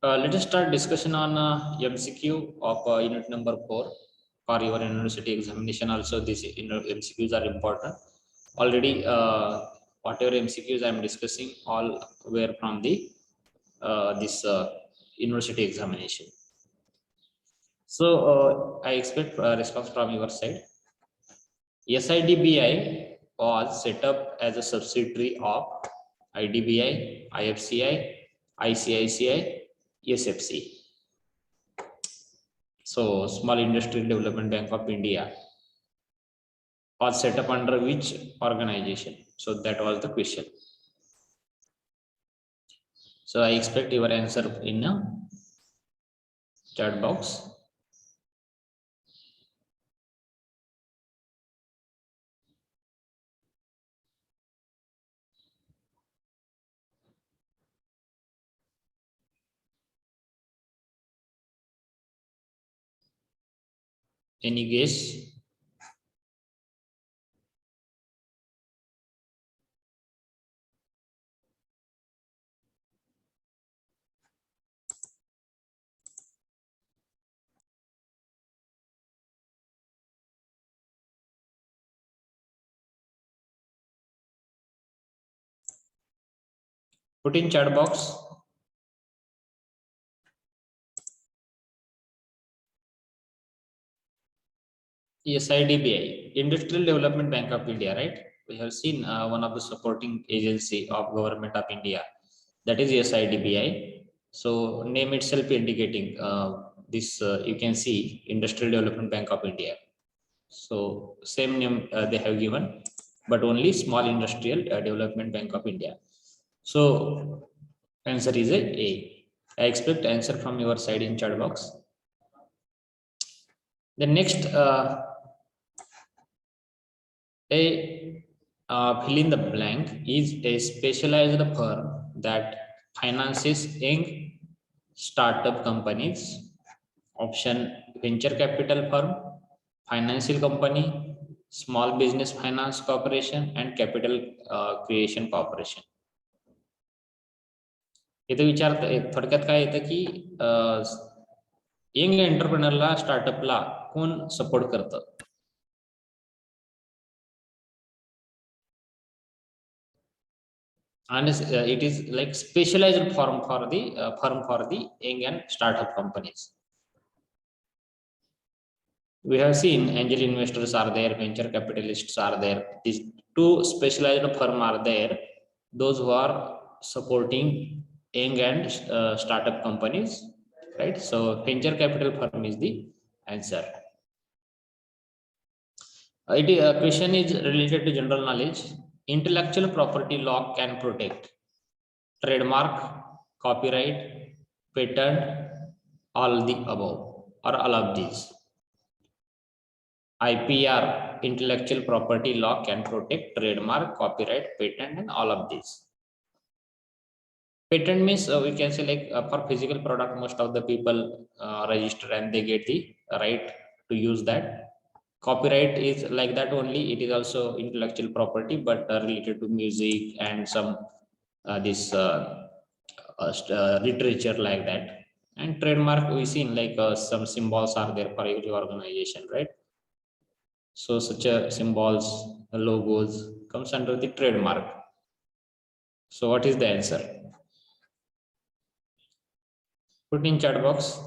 Let us start discussion on MCQ of unit number 4 for your university examination. Also, these MCQs are important. Already, whatever MCQs I am discussing, all were from the this university examination. So, I expect a response from your side. SIDBI was set up as a subsidiary of IDBI, IFCI, ICICI, SFC. So, Small Industrial Development Bank of India was set up under which organization? So, that was the question. So, I expect your answer in a chat box. Any guess? Put in chat box. SIDBI, Industrial Development Bank of India, right? We have seen one of the supporting agency of Government of India, that is SIDBI. So name itself indicating this, you can see Industrial Development Bank of India. So same name they have given, but only Small Industrial Development Bank of India. So answer is A. I expect answer from your side in chat box. The next fill in the blank is a specialized firm that finances young startup companies. Option: venture capital firm, financial company, small business finance corporation, and capital creation corporation. इथे विचारत थोडक्यात काय येतं की young एंटरप्रेनरला स्टार्टअपला कोण support करतं. And it is like specialized firm for the young and startup companies. We have seen angel investors are there, venture capitalists are there. These two specialized firm are there, those who are supporting young and startup companies, right? So venture capital firm is the answer. Question is related to general knowledge. Intellectual property law can protect trademark, copyright, patent, all the above or all of these. IPR, intellectual property law, can protect trademark, copyright, patent, and all of these. Patent means we can say like for physical product, most of the people register and they get the right to use that. Copyright is like that only. It is also intellectual property, but related to music and some literature like that. And trademark, we seen like some symbols are there for every organization, right? So such a symbols, logos comes under the trademark. So what is the answer? Put in chat box.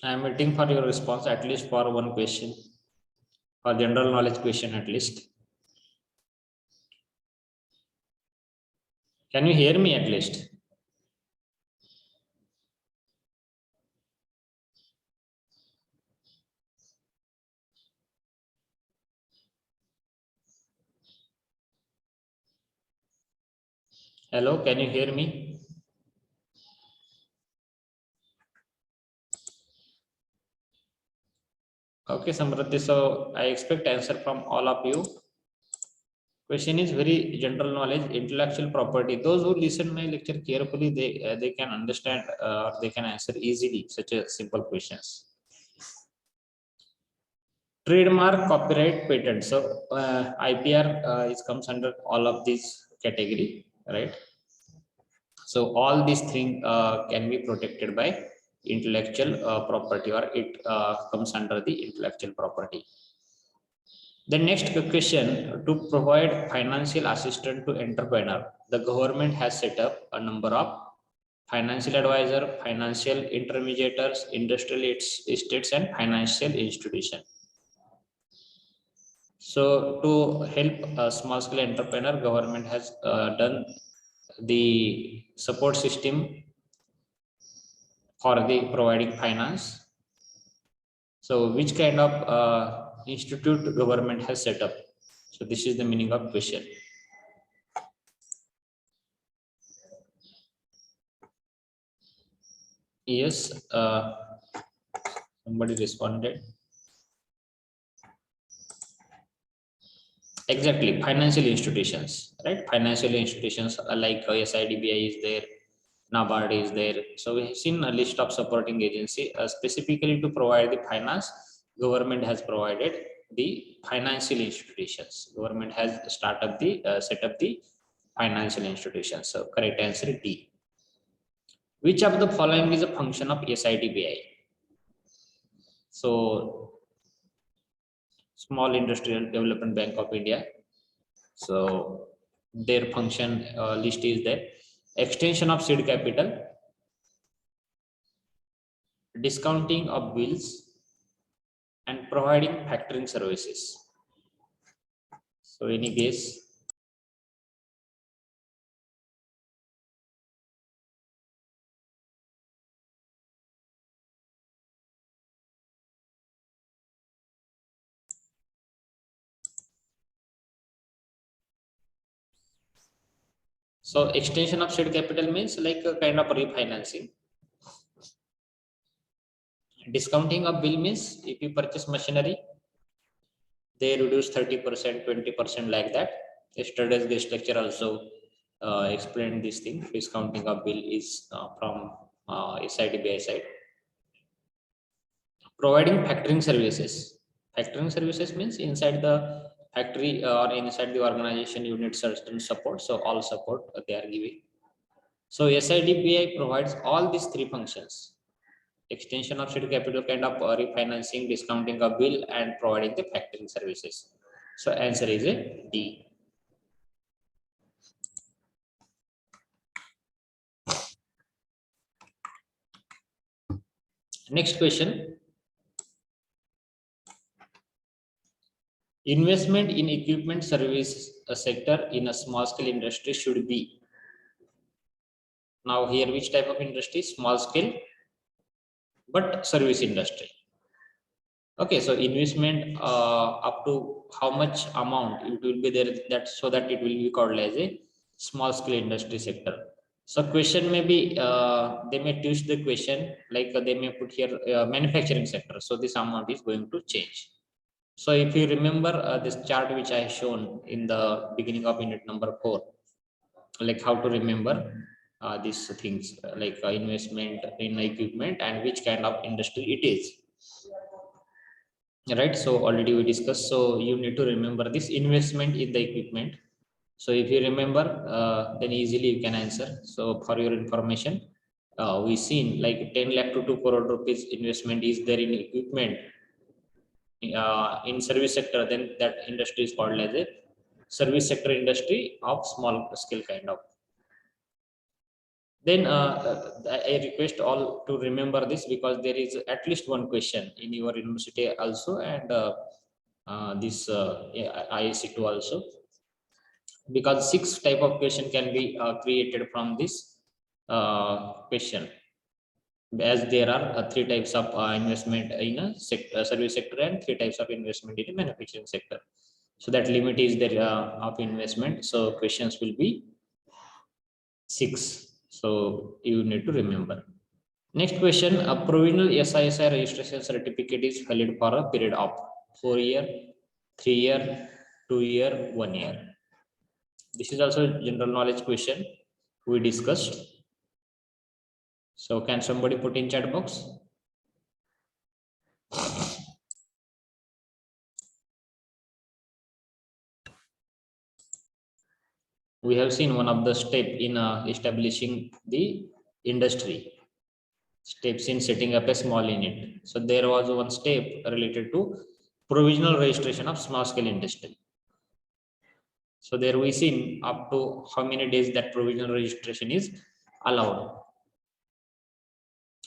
I am waiting for your response, at least for one question, for general knowledge question at least. Can you hear me at least? Hello, can you hear me? Okay, Samriddhi, so I expect answer from all of you. Question is very general knowledge, intellectual property. Those who listen my lecture carefully, they can understand or they can answer easily such a simple questions. Trademark, copyright, patent. So IPR is comes under all of these category, right? So all these things can be protected by intellectual property, or it comes under the intellectual property. The next question, to provide financial assistance to entrepreneur, the government has set up a number of financial advisor, financial intermediators, industrial estates, and financial institution. So to help a small scale entrepreneur, government has done the support system for the providing finance. So which kind of institute government has set up? So this is the meaning of question. Yes, somebody responded. Exactly, financial institutions, right? Financial institutions like SIDBI is there, NABARD is there. So we have seen a list of supporting agency specifically to provide the finance. Government has provided the financial institutions. Government has set up the financial institutions. So correct answer is D. Which of the following is a function of SIDBI? So Small Industrial Development Bank of India. So their function list is there. Extension of seed capital, discounting of bills, and providing factoring services. So any guess? So extension of seed capital means like a kind of refinancing. Discounting of bill means if you purchase machinery, they reduce 30%, 20% like that. Yesterday's guest lecture also explained this thing. Discounting of bill is from SIDBI side. Providing factoring services. Factoring services means inside the factory or inside the organization you need certain support. So all support they are giving. So SIDBI provides all these three functions: extension of seed capital, kind of refinancing, discounting of bill, and providing the factoring services. So answer is a D. Next question. Investment in equipment service sector in a small scale industry should be. Now here which type of industry? Small scale but service industry. Okay, so investment up to how much amount it will be there, that so that it will be called as a small scale industry sector. So question may be they may twist the question, like they may put here manufacturing sector. So this amount is going to change. So if you remember this chart which I have shown in the beginning of unit number 4, like how to remember these things like investment in equipment and which kind of industry it is, right? So already we discussed. So you need to remember this investment in the equipment. So if you remember, then easily you can answer. So for your information, we seen like 10 lakh to 2 crore rupees investment is there in equipment in service sector, then that industry is called as a service sector industry of small scale kind of. Then I request all to remember this, because there is at least one question in your university also, and this ISC2 also, because 6 type of question can be created from this question, as there are 3 types of investment in a service sector and 3 types of investment in the manufacturing sector. So that limit is there of investment. So questions will be 6. So you need to remember. Next question, a provisional SISI registration certificate is valid for a period of 4 year, 3 year, 2 year, 1 year. This is also a general knowledge question we discussed. So can somebody put in chat box? We have seen one of the step in establishing the industry, steps in setting up a small unit. So there was one step related to provisional registration of small scale industry. So there we seen up to how many days that provisional registration is allowed.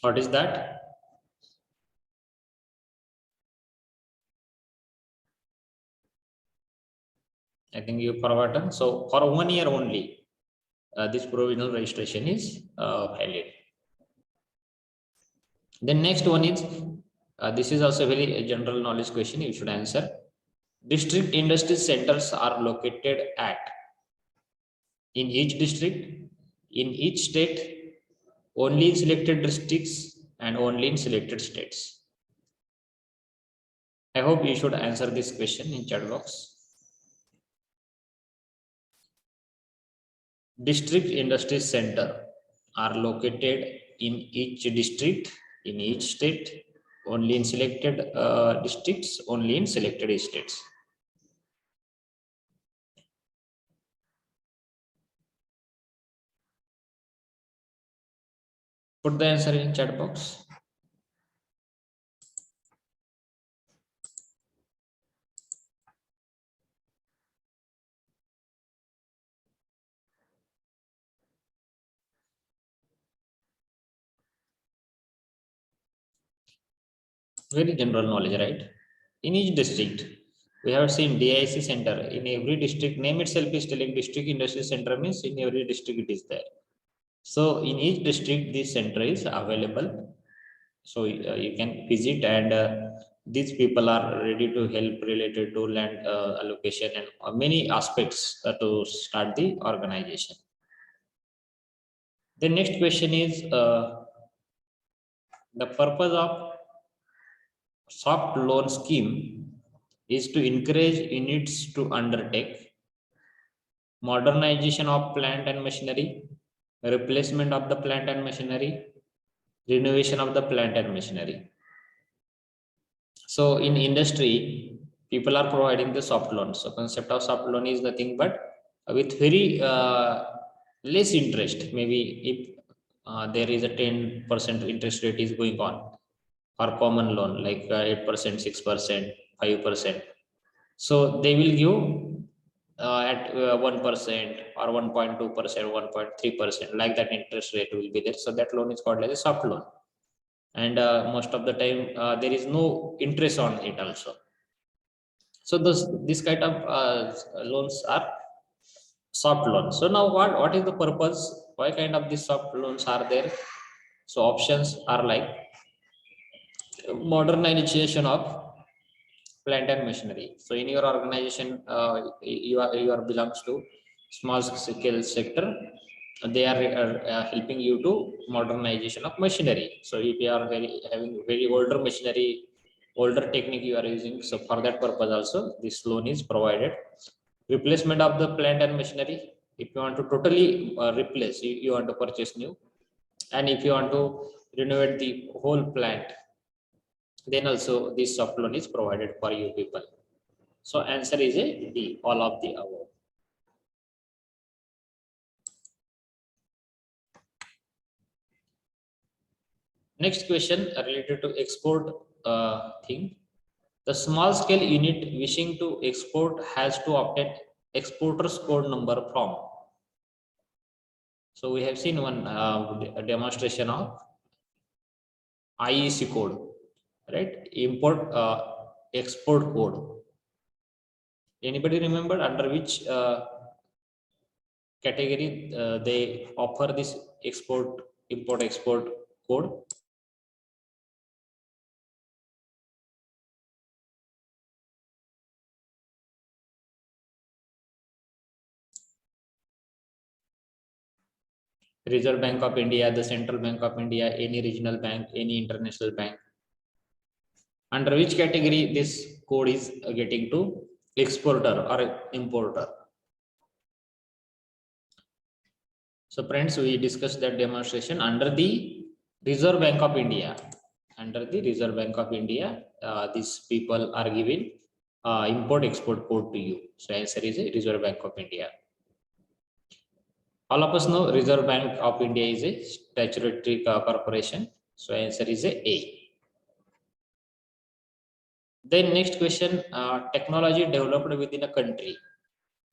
What is that? I think you forgotten. So for 1 year only, this provisional registration is valid. Then next one is, this is also a very general knowledge question you should answer. District industry centers are located at, in each district, in each state, only in selected districts, and only in selected states. I hope you should answer this question in chat box. District industry center are located in each district, in each state, only in selected districts, only in selected states. Put the answer in chat box. Very general knowledge, right? In each district, we have seen DIC center. In every district, name itself is telling district industry center means in every district it is there. So in each district, this center is available. So you can visit, and these people are ready to help related to land allocation and many aspects to start the organization. The next question is the purpose of soft loan scheme is to encourage units to undertake modernization of plant and machinery, replacement of the plant and machinery, renovation of the plant and machinery. So in industry, people are providing the soft loan. So concept of soft loan is nothing but with very less interest. Maybe if there is a 10% interest rate is going on for common loan, like 8%, 6%, 5%. So they will give at 1% or 1.2%, 1.3%, like that interest rate will be there. So that loan is called as a soft loan. And most of the time there is no interest on it also. So this kind of loans are soft loans. So now what is the purpose? Why kind of these soft loans are there? So options are like modernization of plant and machinery. So in your organization, you are belongs to small scale sector. They are helping you to modernization of machinery. So if you are having very older machinery, older technique you are using, so for that purpose also this loan is provided. Replacement of the plant and machinery, if you want to totally replace, you want to purchase new, and if you want to renovate the whole plant, then also this soft loan is provided for you people. So answer is a D, all of the above. Next question related to export thing. The small scale unit wishing to export has to obtain exporter's code number from. So we have seen one demonstration of IEC code, right? Import export code. Anybody remember under which category they offer this import export code? Reserve Bank of India, the Central Bank of India, any regional bank, any international bank. Under which category this code is getting to exporter or importer? So friends, we discussed that demonstration under the Reserve Bank of India. Under the Reserve Bank of India, these people are giving import export code to you. So answer is a Reserve Bank of India. All of us know Reserve Bank of India is a statutory corporation. So answer is a. Then next question, technology developed within a country.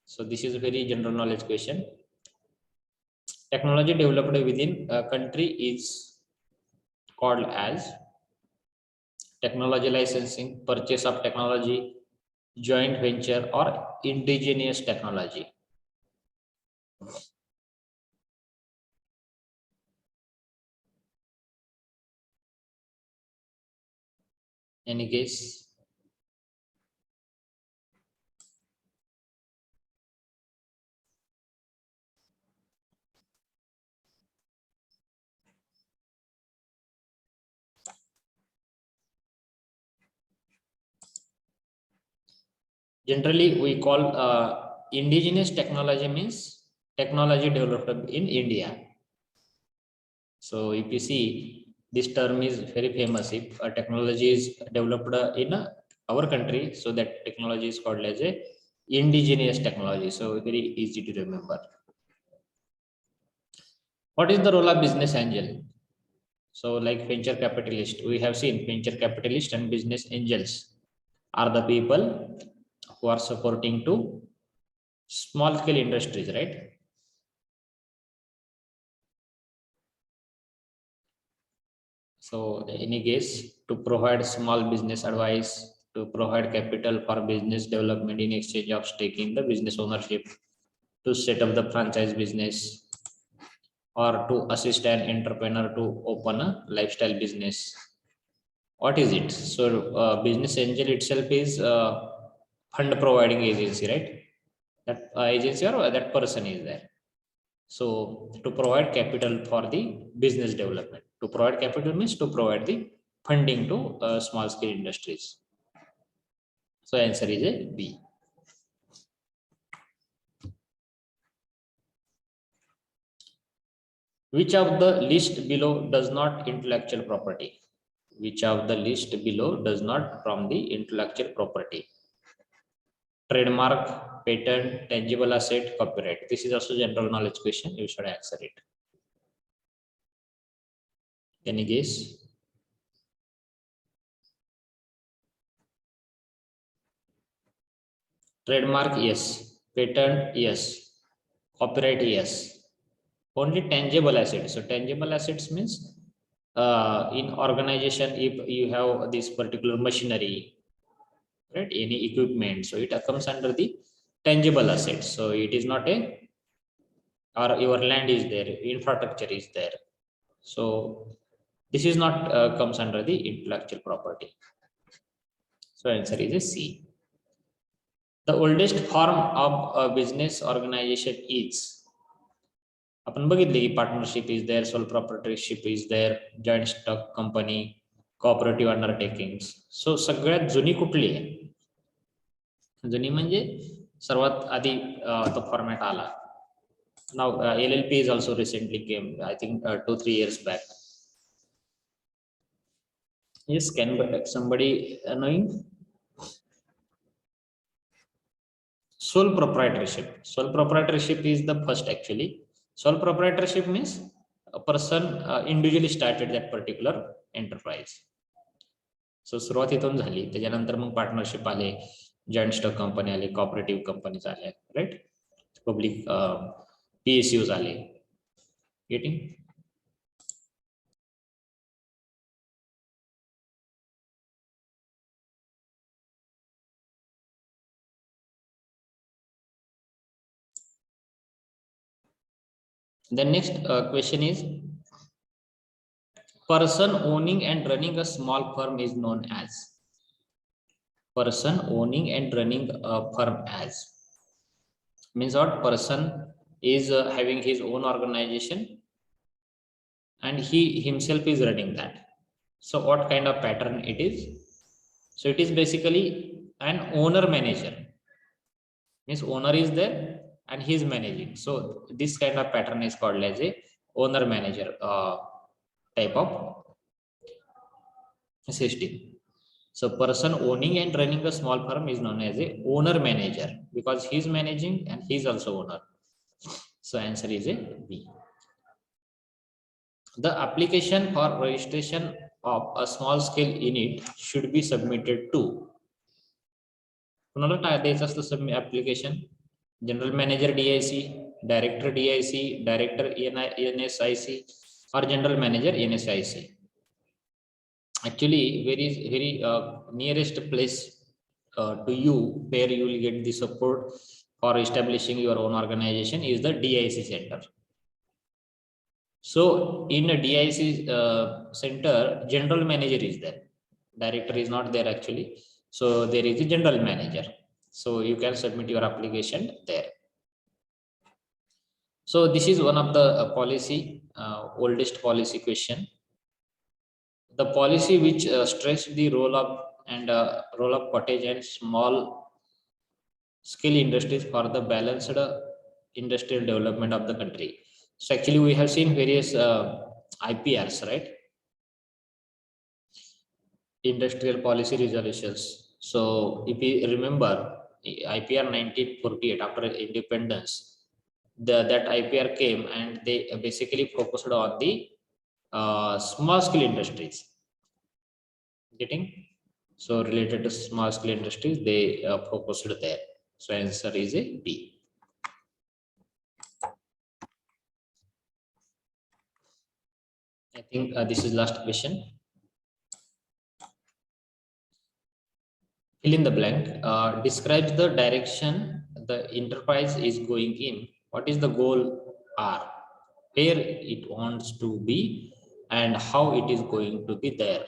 So this is a very general knowledge question. Technology developed within a country is called as technology licensing, purchase of technology, joint venture, or indigenous technology. Any guess? Generally, we call indigenous technology means technology developed in India. So if you see, this term is very famous. If a technology is developed in our country, so that technology is called as a indigenous technology. So very easy to remember. What is the role of business angel? So like venture capitalist, we have seen venture capitalist and business angels are the people who are supporting to small scale industries, right? So any guess? To provide small business advice, to provide capital for business development in exchange of stake in the business ownership, to set up the franchise business, or to assist an entrepreneur to open a lifestyle business. What is it? So business angel itself is fund providing agency, right? That agency or that person is there. So to provide capital for the business development, to provide capital means to provide the funding to small scale industries. So answer is a B. Which of the list below does not intellectual property? Which of the list below does not from the intellectual property? Trademark, patent, tangible asset, copyright. This is also general knowledge question. You should answer it. Any guess? Trademark, yes. Patent, yes. Copyright, yes. Only tangible assets. So tangible assets means in organization, if you have this particular machinery, right, any equipment, so it comes under the tangible assets. So it is not a, or your land is there, infrastructure is there. So this is not comes under the intellectual property. So answer is a C. The oldest form of a business organization is, आपण बघितले की partnership is there, sole proprietorship is there, joint stock company, cooperative undertakings. So सगळ्यात जुनी कुठली आहे? जुनी म्हणजे सर्वात आधी तो फॉर्मॅट आला. Now LLP is also recently came, I think 2-3 years back. Yes, can somebody knowing? Sole proprietorship. Sole proprietorship is the first actually. Sole proprietorship means a person individually started that particular enterprise. So सुरुवात इथून झाली, त्याच्यानंतर मग partnership आले, joint stock company आले, cooperative companies आले, right, public PSUs आले. Getting? The next question is, person owning and running a small firm is known as. Person owning and running a firm as means what? Person is having his own organization and he himself is running that. So what kind of pattern it is? So it is basically an owner manager. Means owner is there and he is managing. So this kind of pattern is called as a owner manager type of system. So person owning and running a small firm is known as a owner manager because he is managing and he is also owner. So answer is a B. The application for registration of a small scale unit should be submitted to कुणाला द्यायचं असतं submit application? General manager DIC, director DIC, director NSIC, or general manager NSIC. Actually, very nearest place to you where you will get the support for establishing your own organization is the DIC center. So in a DIC center, general manager is there. Director is not there actually. So there is a general manager. So you can submit your application there. So this is one of the policy, oldest policy question. The policy which stressed the role of cottage and small scale industries for the balanced industrial development of the country. So actually we have seen various IPRs, right? Industrial policy resolutions. So if you remember IPR 1948 after independence, that IPR came and they basically focused on the small scale industries. Getting? So related to small scale industries, they focused there. So answer is a B. I think this is last question. Fill in the blank. Describes the direction the enterprise is going in. What is the goal R? Where it wants to be and how it is going to be there.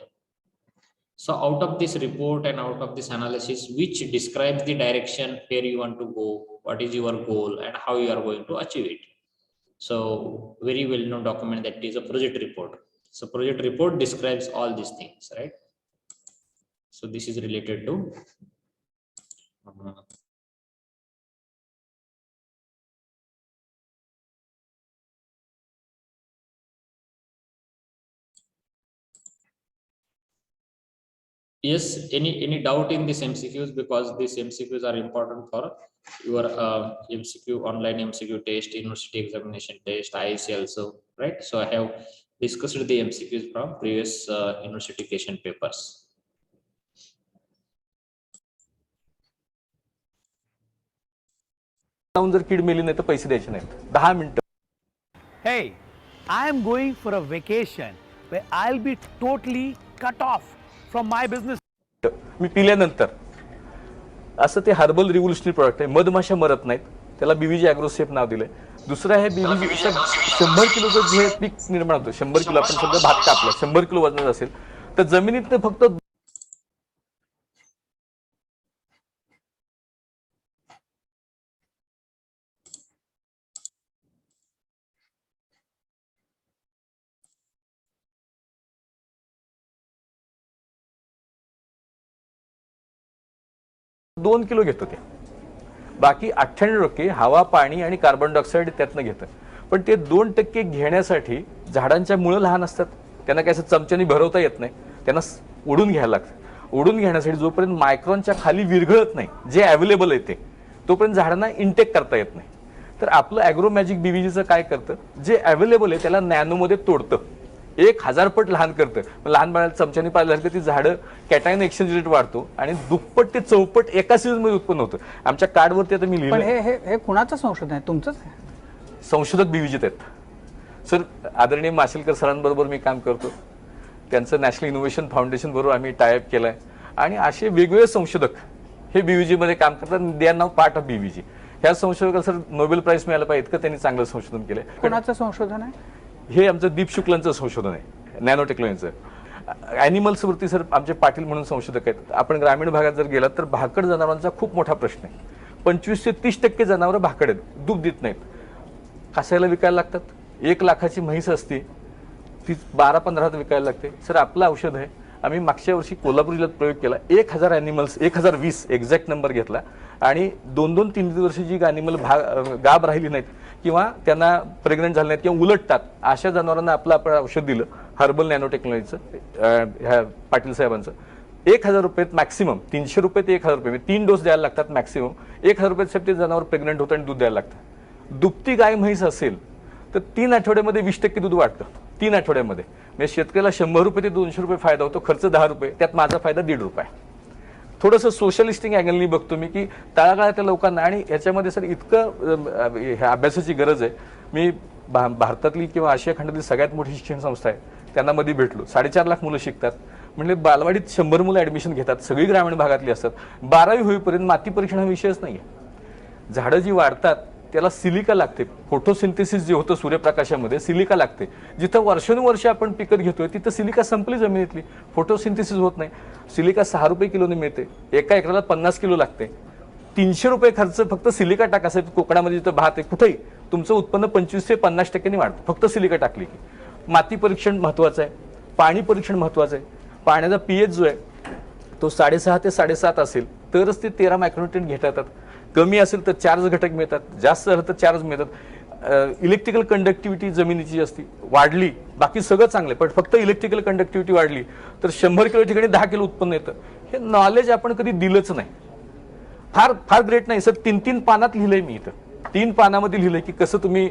So out of this report and out of this analysis, which describes the direction where you want to go, what is your goal and how you are going to achieve it. So very well known document that is a project report. So project report describes all these things, right? So this is related to yes, any doubt in these MCQs, because these MCQs are important for your MCQ, online MCQ test, university examination test, IIC also, right? So I have discussed the MCQs from previous university question papers. जर कीड मेली नाही तर पैसे द्यायचे नाहीत 10 मिनिटं. Hey, I am going for a vacation where I'll be totally cut off from my business. मी पिल्यानंतर असं ते हर्बल रिव्होल्युशनरी प्रोडक्ट आहे. मधमाशा मरत नाहीत, त्याला बीव्हीजी ॲग्रोसेफ नाव दिलंय. दुसरं आहे बीव्हीजी 100 किलोचं जे पीक निर्माण होतं, 100 किलो आपण समजा भात कापला 100 किलो वजनाचा असेल तर जमिनीतनं फक्त दोन किलो घेतो ते. बाकी 98% हवा, पाणी आणि कार्बन डायऑक्साईड त्यातनं घेतं. पण ते 2% घेण्यासाठी झाडांच्या मुळं लहान असतात, त्यांना काय असं चमच्याने भरवता येत नाही, त्यांना ओढून घ्यायला लागतं. ओढून घेण्यासाठी जोपर्यंत मायक्रॉनच्या खाली विरघळत नाही जे अवेलेबल आहे ते, तोपर्यंत झाडांना इंटेक करता येत नाही. तर आपलं ॲग्रोमॅजिक बीव्हीजीचं काय करतं, जे अवेलेबल आहे त्याला नॅनोमध्ये तोडतं, 1000 पट लहान करतं. लहान बाळाला चमच्याने पाहिलं तर ती झाडं कॅटायन एक्सचेंज रेट वाढतो आणि दुप्पट ते चौपट एका सीझन मध्ये उत्पन्न होतं. आमच्या कार्डवरती आता मी लिहिलं. पण हे कुणाचं संशोधन आहे, तुमचंच आहे? संशोधक बीव्हीजीत आहेत सर. आदरणीय माशेलकर सरांबरोबर मी काम करतो, त्यांचं नॅशनल इनोव्हेशन फाउंडेशन बरोबर आम्ही टायअप केलाय आणि असे वेगवेगळे संशोधक हे बीव्हीजी मध्ये काम करतात. They are now part of BVG. ह्या संशोधकाला सर नोबेल प्राइज मिळायला पाहिजे इतकं त्यांनी चांगलं संशोधन केलंय. कुणाचं संशोधन आहे हे? आमचं दीप शुक्लांचं संशोधन आहे, नॅनो टेक्नॉलॉजीचं. ॲनिमल्स वरती सर आमचे पाटील म्हणून संशोधक आहेत. आपण ग्रामीण भागात जर गेलात तर भाकड जनावरांचा खूप मोठा प्रश्न आहे. 25 ते 30% जनावरं भाकड आहेत, दूध देत नाहीत. कशाला विकायला लागतात? 1 लाखाची म्हैस असते ती 12-15 विकायला लागते. सर आपलं औषध आहे, आम्ही मागच्या वर्षी कोल्हापूर जिल्ह्यात प्रयोग केला. 1000 ॲनिमल्स, 1020 एक्झॅक्ट नंबर घेतला आणि 2-2, 3-3 वर्षी जी ॲनिमल गाब राहिली नाहीत किंवा त्यांना प्रेग्नंट झाले नाहीत किंवा उलटतात अशा जनावरांना आपण औषध दिलं हर्बल नॅनो टेक्नॉलॉजीचं, ह्या पाटील साहेबांचं. 1000 रुपयात मॅक्सिमम, 300 रुपये ते 1000 रुपये, 3 डोस द्यायला लागतात मॅक्सिमम. 1000 रुपयात साहेब ते जनावर प्रेग्नंट होतं आणि दूध द्यायला लागतं. दुभती गाय म्हैस असेल तर 3 आठवड्यामध्ये 20% दूध वाढतं. 3 आठवड्यामध्ये म्हणजे शेतकऱ्याला 100 रुपये ते 200 रुपये फायदा होतो, खर्च 10 रुपये, त्यात माझा फायदा 1.5 रुपये. थोडंसं सोशलिस्टिक अँगलनी बघतो मी की तळागाळातल्या लोकांना, आणि याच्यामध्ये सर इतकं ह्या अभ्यासाची गरज आहे. मी भारतातली किंवा आशिया खंडातली सगळ्यात मोठी शिक्षण संस्था आहे त्यांना मध्ये भेटलो. 4.5 लाख मुलं शिकतात. म्हणजे बालवाडीत 100 मुलं ऍडमिशन घेतात, सगळी ग्रामीण भागातली असतात. 12वी होईपर्यंत माती परीक्षण हा विषयच नाहीये. झाडं जी वाढतात त्याला सिलिका लागते, फोटोसिंथेसिस जे होतं सूर्यप्रकाशामध्ये सिलिका लागते. जिथं वर्षानुवर्ष आपण पिकत घेतोय तिथं सिलिका संपली जमिनीतली, फोटोसिंथेसिस होत नाही. सिलिका 6 रुपये किलोने मिळते, एका एकराला 50 किलो लागते. 300 रुपये खर्च फक्त सिलिका टाकायचं. कोकणामध्ये जिथं भात आहे कुठेही तुमचं उत्पन्न 25 ते 50% वाढतं फक्त सिलिका टाकली की. माती परीक्षण महत्वाचं आहे, पाणी परीक्षण महत्वाचं आहे. पाण्याचा पीएच जो आहे तो 6.5 ते 7.5 असेल तरच ते 13 मायक्रोन्यूट्रिएंट घेता येतात. कमी असेल तर 4 घटक मिळतात, जास्त झालं तर 4 मिळतात. इलेक्ट्रिकल कंडक्टिव्हिटी जमिनीची असती वाढली, बाकी सगळं चांगलं आहे, पण फक्त इलेक्ट्रिकल कंडक्टिव्हिटी वाढली तर 100 किलो ठिकाणी 10 किलो उत्पन्न येतं. हे नॉलेज आपण कधी दिलंच नाही. फार फार ग्रेट नाही सर. 3-3 पानात लिहिलंय मी इथं, 3 पानामध्ये लिहिलंय की कसं तुम्ही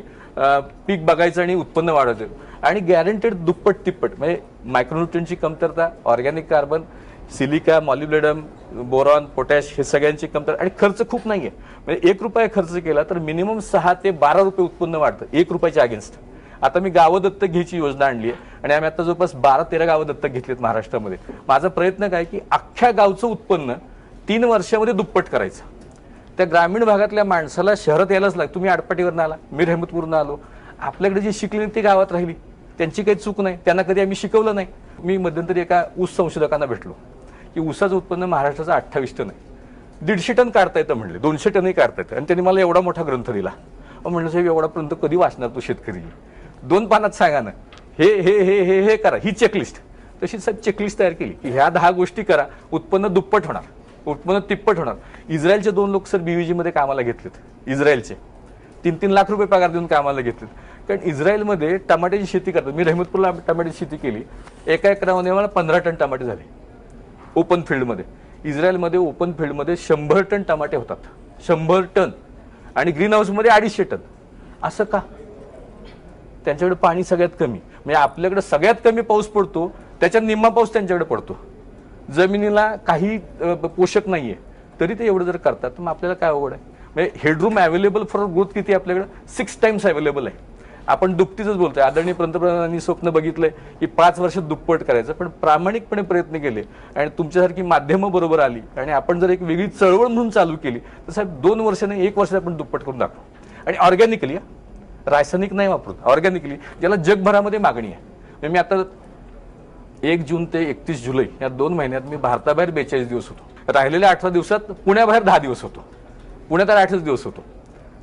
पीक बघायचं आणि उत्पन्न वाढवायचं. आणि गॅरंटेड दुप्पट तिप्पट म्हणजे मायक्रोन्यूट्रिएंटची कमतरता, organic carbon, silica, molybdenum, boron, potash हे सगळ्यांची कमतरता, आणि खर्च खूप नाहीये. म्हणजे 1 रुपया खर्च केला तर मिनिमम 6 ते 12 रुपये उत्पन्न वाढतं 1 रुपयाच्या अगेन्स्ट. आता मी गावं दत्तक घ्यायची योजना आणली आहे आणि आम्ही आता जवळपास 12-13 गावं दत्तक घेतलीत महाराष्ट्रामध्ये. माझा प्रयत्न काय की अख्ख्या गावचं उत्पन्न 3 वर्षामध्ये दुप्पट करायचं. त्या ग्रामीण भागातल्या माणसाला शहरात यायलाच लागतं. तुम्ही आडपाटीवरून आला, मी रहमतपूरनं आलो, आपल्याकडे जी शिकली ती गावात राहिली, त्यांची काही चूक नाही, त्यांना कधी आम्ही शिकवलं नाही. मी मध्यंतरी एका ऊस संशोधकांना भेटलो की ऊसाचं उत्पन्न महाराष्ट्राचं 28 टन आहे, 150 टन काढता येतं म्हणले, 200 टनही काढता येतं. आणि त्यांनी मला एवढा मोठा ग्रंथ दिला. म्हणलं साहेब एवढापर्यंत कधी वाचणार तो शेतकरी, 2 पानात सांगा ना, हे हे हे हे हे करा, ही चेकलिस्ट. तशी साहेब चेकलिस्ट तयार केली की ह्या 10 गोष्टी करा, उत्पन्न दुप्पट होणार, उत्पन्न तिप्पट होणार. इस्रायलचे 2 लोक सर बीव्हीजी मध्ये कामाला घेतलेत, इस्रायलचे 3-3 लाख रुपये पगार देऊन कामाला घेतलेत. कारण इस्रायलमध्ये टमाट्याची शेती करतात. मी रहमतपूरला टमाट्याची शेती केली, एका एकरामध्ये मला 15 टन टमाटे झाले ओपन फील्डमध्ये. इस्रायलमध्ये ओपन फील्डमध्ये 100 टन टमाटे होतात, 100 टन, आणि ग्रीन हाऊसमध्ये 250 टन. असं का? त्यांच्याकडे पाणी सगळ्यात कमी, म्हणजे आपल्याकडे सगळ्यात कमी पाऊस पडतो, त्याच्यात निम्मा पाऊस त्यांच्याकडे पडतो. जमिनीला काही पोषक नाहीये तरी ते एवढं जर करतात तर मग आपल्याला काय अवघड आहे? म्हणजे हेडरूम अवेलेबल फॉर ग्रोथ किती आपल्याकडे? 6 टाइम्स अवेलेबल आहे. आपण दुपटीच बोलतोय. आदरणीय पंतप्रधानांनी स्वप्न बघितलंय की 5 वर्षात दुप्पट करायचं, पण प्रामाणिकपणे प्रयत्न केले आणि तुमच्यासारखी माध्यमं बरोबर आली आणि आपण जर एक वेगळी चळवळ म्हणून चालू केली तर साहेब 2 वर्षाने 1 वर्षात आपण दुप्पट करून दाखवू. आणि ऑर्गॅनिकली, रासायनिक नाही वापरून, ऑर्गॅनिकली, ज्याला जगभरामध्ये मागणी आहे. मी आता 1 जून ते 31 जुलै या 2 महिन्यात मी भारताबाहेर 42 दिवस होतो. राहिलेल्या 18 दिवसात पुण्याबाहेर 10 दिवस होतो, पुण्यात 8 दिवस होतो.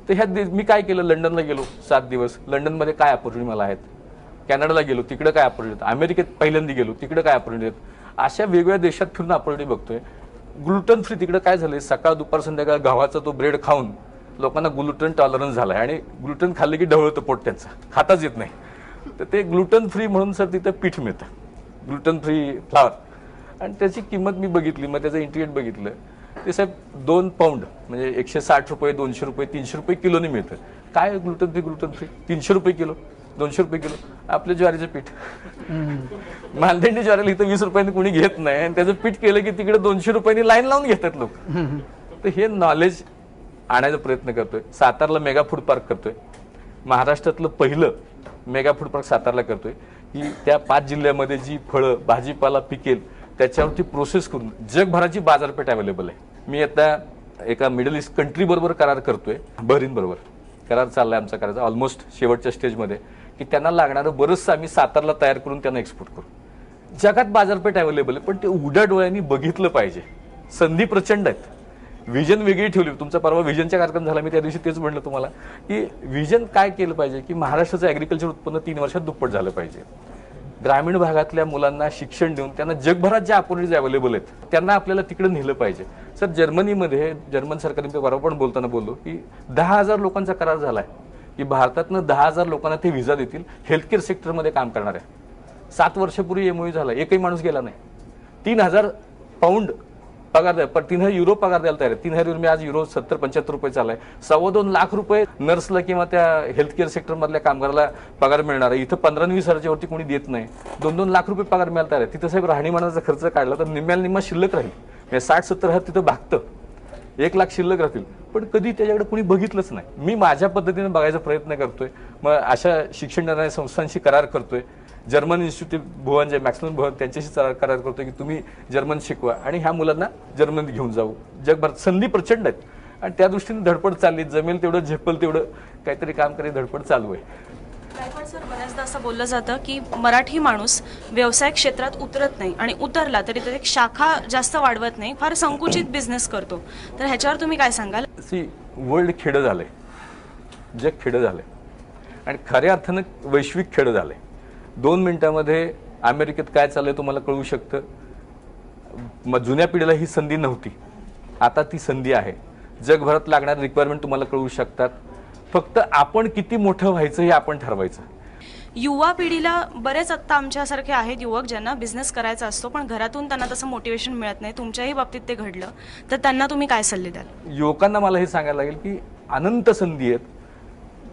तर ह्या मी काय केलं, लंडनला गेलो 7 दिवस, लंडनमध्ये काय अपॉर्च्युनिटी मला आहेत, कॅनडाला गेलो तिकडे काय अपॉर्च्युनिटी, अमेरिकेत पहिल्यांदा गेलो तिकडे काय अपॉर्च्युनिटी आहेत. अशा वेगवेगळ्या देशात फिरून अपॉर्च्युनिटी बघतोय. ग्लुटन फ्री तिकडे काय झालंय, सकाळ दुपार संध्याकाळ गव्हाचा तो ब्रेड खाऊन लोकांना ग्लुटन टॉलरन्स झालाय आणि ग्लुटन खाल्लं की ढवळतं पोट, त्यांचं खाताच येत नाही. तर ते ग्लुटन फ्री म्हणून सर तिथं पीठ मिळतं, ग्लुटन फ्री फ्लावर, आणि त्याची किंमत मी बघितली, मग त्याचं इंटिग्रेट बघितलं. ते साहेब 2 पाऊंड म्हणजे 160 रुपये, 200 रुपये, 300 रुपये किलोने मिळतं. काय ग्लुटन फ्री, ग्लुटन फ्री 300 रुपये किलो, 200 रुपये किलो. आपल्या ज्वारीचं पीठ, मालदंडी ज्वारीला इथं 20 रुपयांनी कोणी घेत नाही, आणि त्याचं पीठ केलं की तिकडे 200 रुपयांनी लाईन लावून घेतात लोक. तर हे नॉलेज आणायचा प्रयत्न करतोय. सातारला मेगा फूड पार्क करतोय, महाराष्ट्रातलं पहिलं मेगा फूड पार्क सातारला करतोय की त्या 5 जिल्ह्यामध्ये जी फळं भाजीपाला पिकेल त्याच्यावरती प्रोसेस करून जगभराची बाजारपेठ अवेलेबल आहे. मी आता एका मिडल ईस्ट कंट्री बरोबर करार करतोय, बहरीन बरोबर करार चाललाय आमचा करायचा, ऑलमोस्ट शेवटच्या स्टेजमध्ये, की त्यांना लागणारं बरंचसं आम्ही सातारला तयार करून त्यांना एक्सपोर्ट करू. जगात बाजारपेठ अवेलेबल आहे, पण ते उघड्या डोळ्यांनी बघितलं पाहिजे. संधी प्रचंड आहेत. व्हिजन वेगळी ठेवली. तुमचा परवा व्हिजनचा कार्यक्रम झाला, मी त्या दिवशी तेच म्हणलं तुम्हाला की व्हिजन काय केलं पाहिजे की महाराष्ट्राचं ॲग्रिकल्चर उत्पन्न 3 वर्षात दुप्पट झालं पाहिजे. ग्रामीण भागातल्या मुलांना शिक्षण देऊन त्यांना जगभरात ज्या ऑपॉर्च्युनिटीज अवेलेबल आहेत त्यांना आपल्याला तिकडे नेलं पाहिजे. सर, जर्मनीमध्ये जर्मन सरकारने बरोबर पण बोलताना बोललो की 10,000 लोकांचा करार झाला आहे की भारतातनं 10,000 लोकांना ते व्हिसा देतील हेल्थकेअर सेक्टरमध्ये काम करणार आहे. 7 वर्षापूर्वी MOU झाला, एकही माणूस गेला नाही. 3,000 पाऊंड पगार द्या, पण 3,000 युरो पगार द्यायला तयार आहे. 3,000 युरो, मी आज युरो 70-75 रुपये चाललाय. 2.25 लाख रुपये नर्सला किंवा त्या हेल्थकेअर सेक्टरमधल्या कामगाराला पगार मिळणार आहे. इथं 15-20 वरती कोणी देत नाही. 2-2 लाख रुपये पगार मिळाला तयार आहे. तिथं साहेब राहणीमानाचा खर्च काढला तर निम्म्याला निम्मा शिल्लक राहील. म्हणजे 60-70 हजार तिथं भागतं, 1 लाख शिल्लक राहतील. पण कधी त्याच्याकडे कोणी बघितलंच नाही. मी माझ्या पद्धतीने बघायचा प्रयत्न करतोय. मग अशा शिक्षण देणाऱ्या संस्थांशी करार करतोय. जर्मन इन्स्टिट्यूट भुवन जे मॅक्सिमम भुवन त्यांच्याशी करार करतो की तुम्ही जर्मन शिकवा आणि ह्या मुलांना जर्मनीत घेऊन जाऊ. जगभरात संधी प्रचंड आहेत आणि त्या दृष्टीने धडपड चालली. जमेल तेवढं, झेपल तेवढं काहीतरी काम करायची धडपड चालू आहे. गायकवाड सर, बऱ्याचदा असं बोललं जातं की मराठी माणूस व्यवसाय क्षेत्रात उतरत नाही आणि उतरला तरी त्याची एक शाखा जास्त वाढवत नाही, फार संकुचित बिझनेस करतो. तर ह्याच्यावर तुम्ही काय सांगाल? वर्ल्ड खेडं झालंय, जग खेडं झालंय आणि खऱ्या अर्थानं वैश्विक खेडं झालंय. 2 मिनिटामध्ये अमेरिकेत काय चाललंय तुम्हाला कळू शकतं. जुन्या पिढीला ही संधी नव्हती, आता ती संधी आहे. जगभरात लागणारे रिक्वायरमेंट तुम्हाला कळू शकतात. फक्त आपण किती मोठं व्हायचं हे आपण ठरवायचं. युवा पिढीला बरेच आत्ता आमच्यासारखे आहेत युवक ज्यांना बिझनेस करायचा असतो पण घरातून त्यांना तसं मोटिवेशन मिळत नाही. तुमच्याही बाबतीत ते घडलं, तर त्यांना तुम्ही काय सल्ले द्याल? युवकांना मला हे सांगायला लागेल की अनंत संधी आहेत.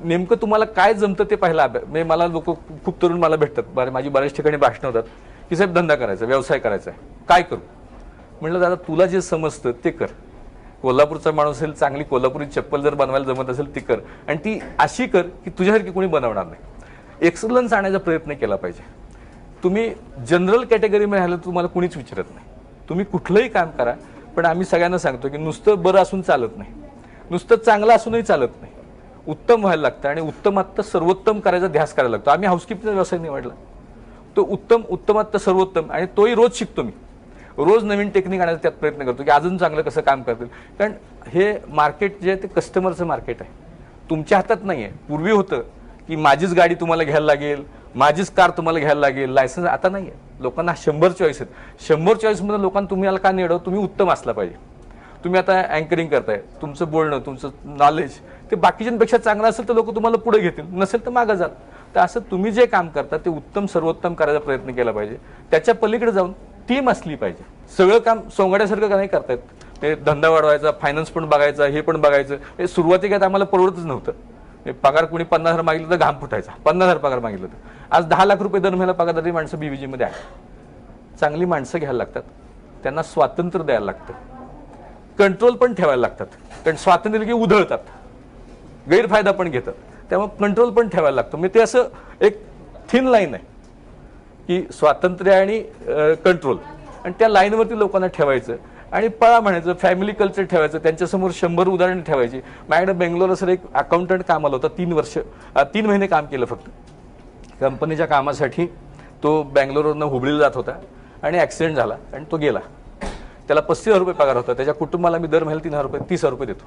नेमकं तुम्हाला काय जमतं ते पहिला अभ्यास. मला लोक खूप तरुण मला भेटतात, माझी बऱ्याच ठिकाणी भाषणं होतात की साहेब धंदा करायचा, व्यवसाय करायचा आहे, काय करू? म्हटलं दादा तुला जे समजतं ते कर. कोल्हापूरचा माणूस असेल, चांगली कोल्हापुरी चप्पल जर बनवायला जमत असेल ती कर आणि ती अशी कर की तुझ्यासारखी कोणी बनवणार नाही. एक्सलन्स आणायचा प्रयत्न केला पाहिजे. तुम्ही जनरल कॅटेगरीमध्ये राहिलं तुम्हाला कुणीच विचारत नाही. तुम्ही कुठलंही काम करा, पण आम्ही सगळ्यांना सांगतो की नुसतं बरं असून चालत नाही, नुसतं चांगलं असूनही चालत नाही. उत्तम व्हायला लागतं आणि उत्तमात सर्वोत्तम करायचा ध्यास करायला लागतो. आम्ही हाऊसकीपिंगचा व्यवसाय निवडला, तो उत्तमात सर्वोत्तम आणि तोही रोज शिकतो. मी रोज नवीन टेक्निक आणायचा त्यात प्रयत्न करतो की अजून चांगलं कसं काम करतील. कारण हे मार्केट जे आहे ते कस्टमरचं मार्केट आहे, तुमच्या हातात नाही आहे. पूर्वी होतं की माझीच गाडी तुम्हाला घ्यायला लागेल, माझीच कार तुम्हाला घ्यायला लागेल, लायसन्स. आता नाही आहे. लोकांना 100 चॉईस आहेत. 100 चॉईसमध्ये लोकांना तुम्हाला का निवडावं? तुम्ही उत्तम असला पाहिजे. तुम्ही आता अँकरिंग करताय, तुमचं बोलणं, तुमचं नॉलेज ते बाकीच्यांपेक्षा चांगलं असेल तर लोक तुम्हाला पुढे घेतील, नसेल तर मागं जाल. तर असं तुम्ही जे काम करता ते उत्तम सर्वोत्तम करायचा प्रयत्न केला पाहिजे. त्याच्या पलीकडे जाऊन टीम असली पाहिजे. सगळं काम सोंगाड्यासारखं नाही करतायत. ते धंदा वाढवायचा, फायनान्स पण बघायचा, हे पण बघायचं. हे सुरुवातीला आम्हाला परवडतच नव्हतं. पगार कोणी 50,000 मागितलं तर घाम फुटायचा. 50,000 पगार मागितलं तर आज 10 लाख रुपये दर महिन्याला पगारदारी माणसं BVG आहे. चांगली माणसं घ्यायला लागतात, त्यांना स्वातंत्र्य द्यायला लागतं, कंट्रोल पण ठेवायला लागतात. कारण स्वातंत्र्य की उधळतात, गैरफायदा पण घेतात. त्यामुळे कंट्रोल पण ठेवायला लागतो. म्हणजे ते असं एक थिन लाईन आहे की स्वातंत्र्य आणि कंट्रोल, आणि त्या लाईनवरती लोकांना ठेवायचं आणि पळा म्हणायचं. फॅमिली कल्चर ठेवायचं. त्यांच्यासमोर 100 उदाहरणं ठेवायची. माझ्याकडे बेंगलोरला सर एक अकाउंटंट कामाला होता. 3 महिने काम केलं फक्त कंपनीच्या कामासाठी. तो बेंगलोरवरनं हुबळीला जात होता आणि ॲक्सिडेंट झाला आणि तो गेला. त्याला 35,000 रुपये पगार होता. त्याच्या कुटुंबाला मी दर महिन्याला 3,000 रुपये 30,000 रुपये देतो.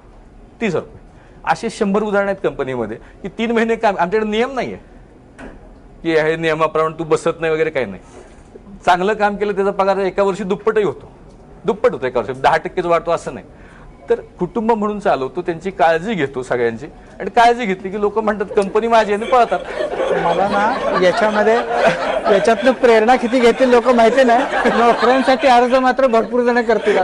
30,000 रुपये. असे 100 उदाहरणं आहेत कंपनीमध्ये की 3 महिने काम. आमच्याकडे नियम नाही आहे की हे नियमाप्रमाणे तू बसत नाही वगैरे काही नाही. चांगलं काम केलं त्याचा पगार एका वर्षी दुप्पटही होतो. दुप्पट होतो एका वर्षी, 10% वाढतो असं नाही. तर कुटुंब म्हणून चालवतो, त्यांची काळजी घेतो सगळ्यांची. आणि काळजी घेतली की लोक म्हणतात कंपनी माझी आणि पळतात. मला ना याच्यातनं प्रेरणा किती घेतील लोक माहिती नाही. नोकऱ्यांसाठी अर्ज मात्र भरपूर जण करतील.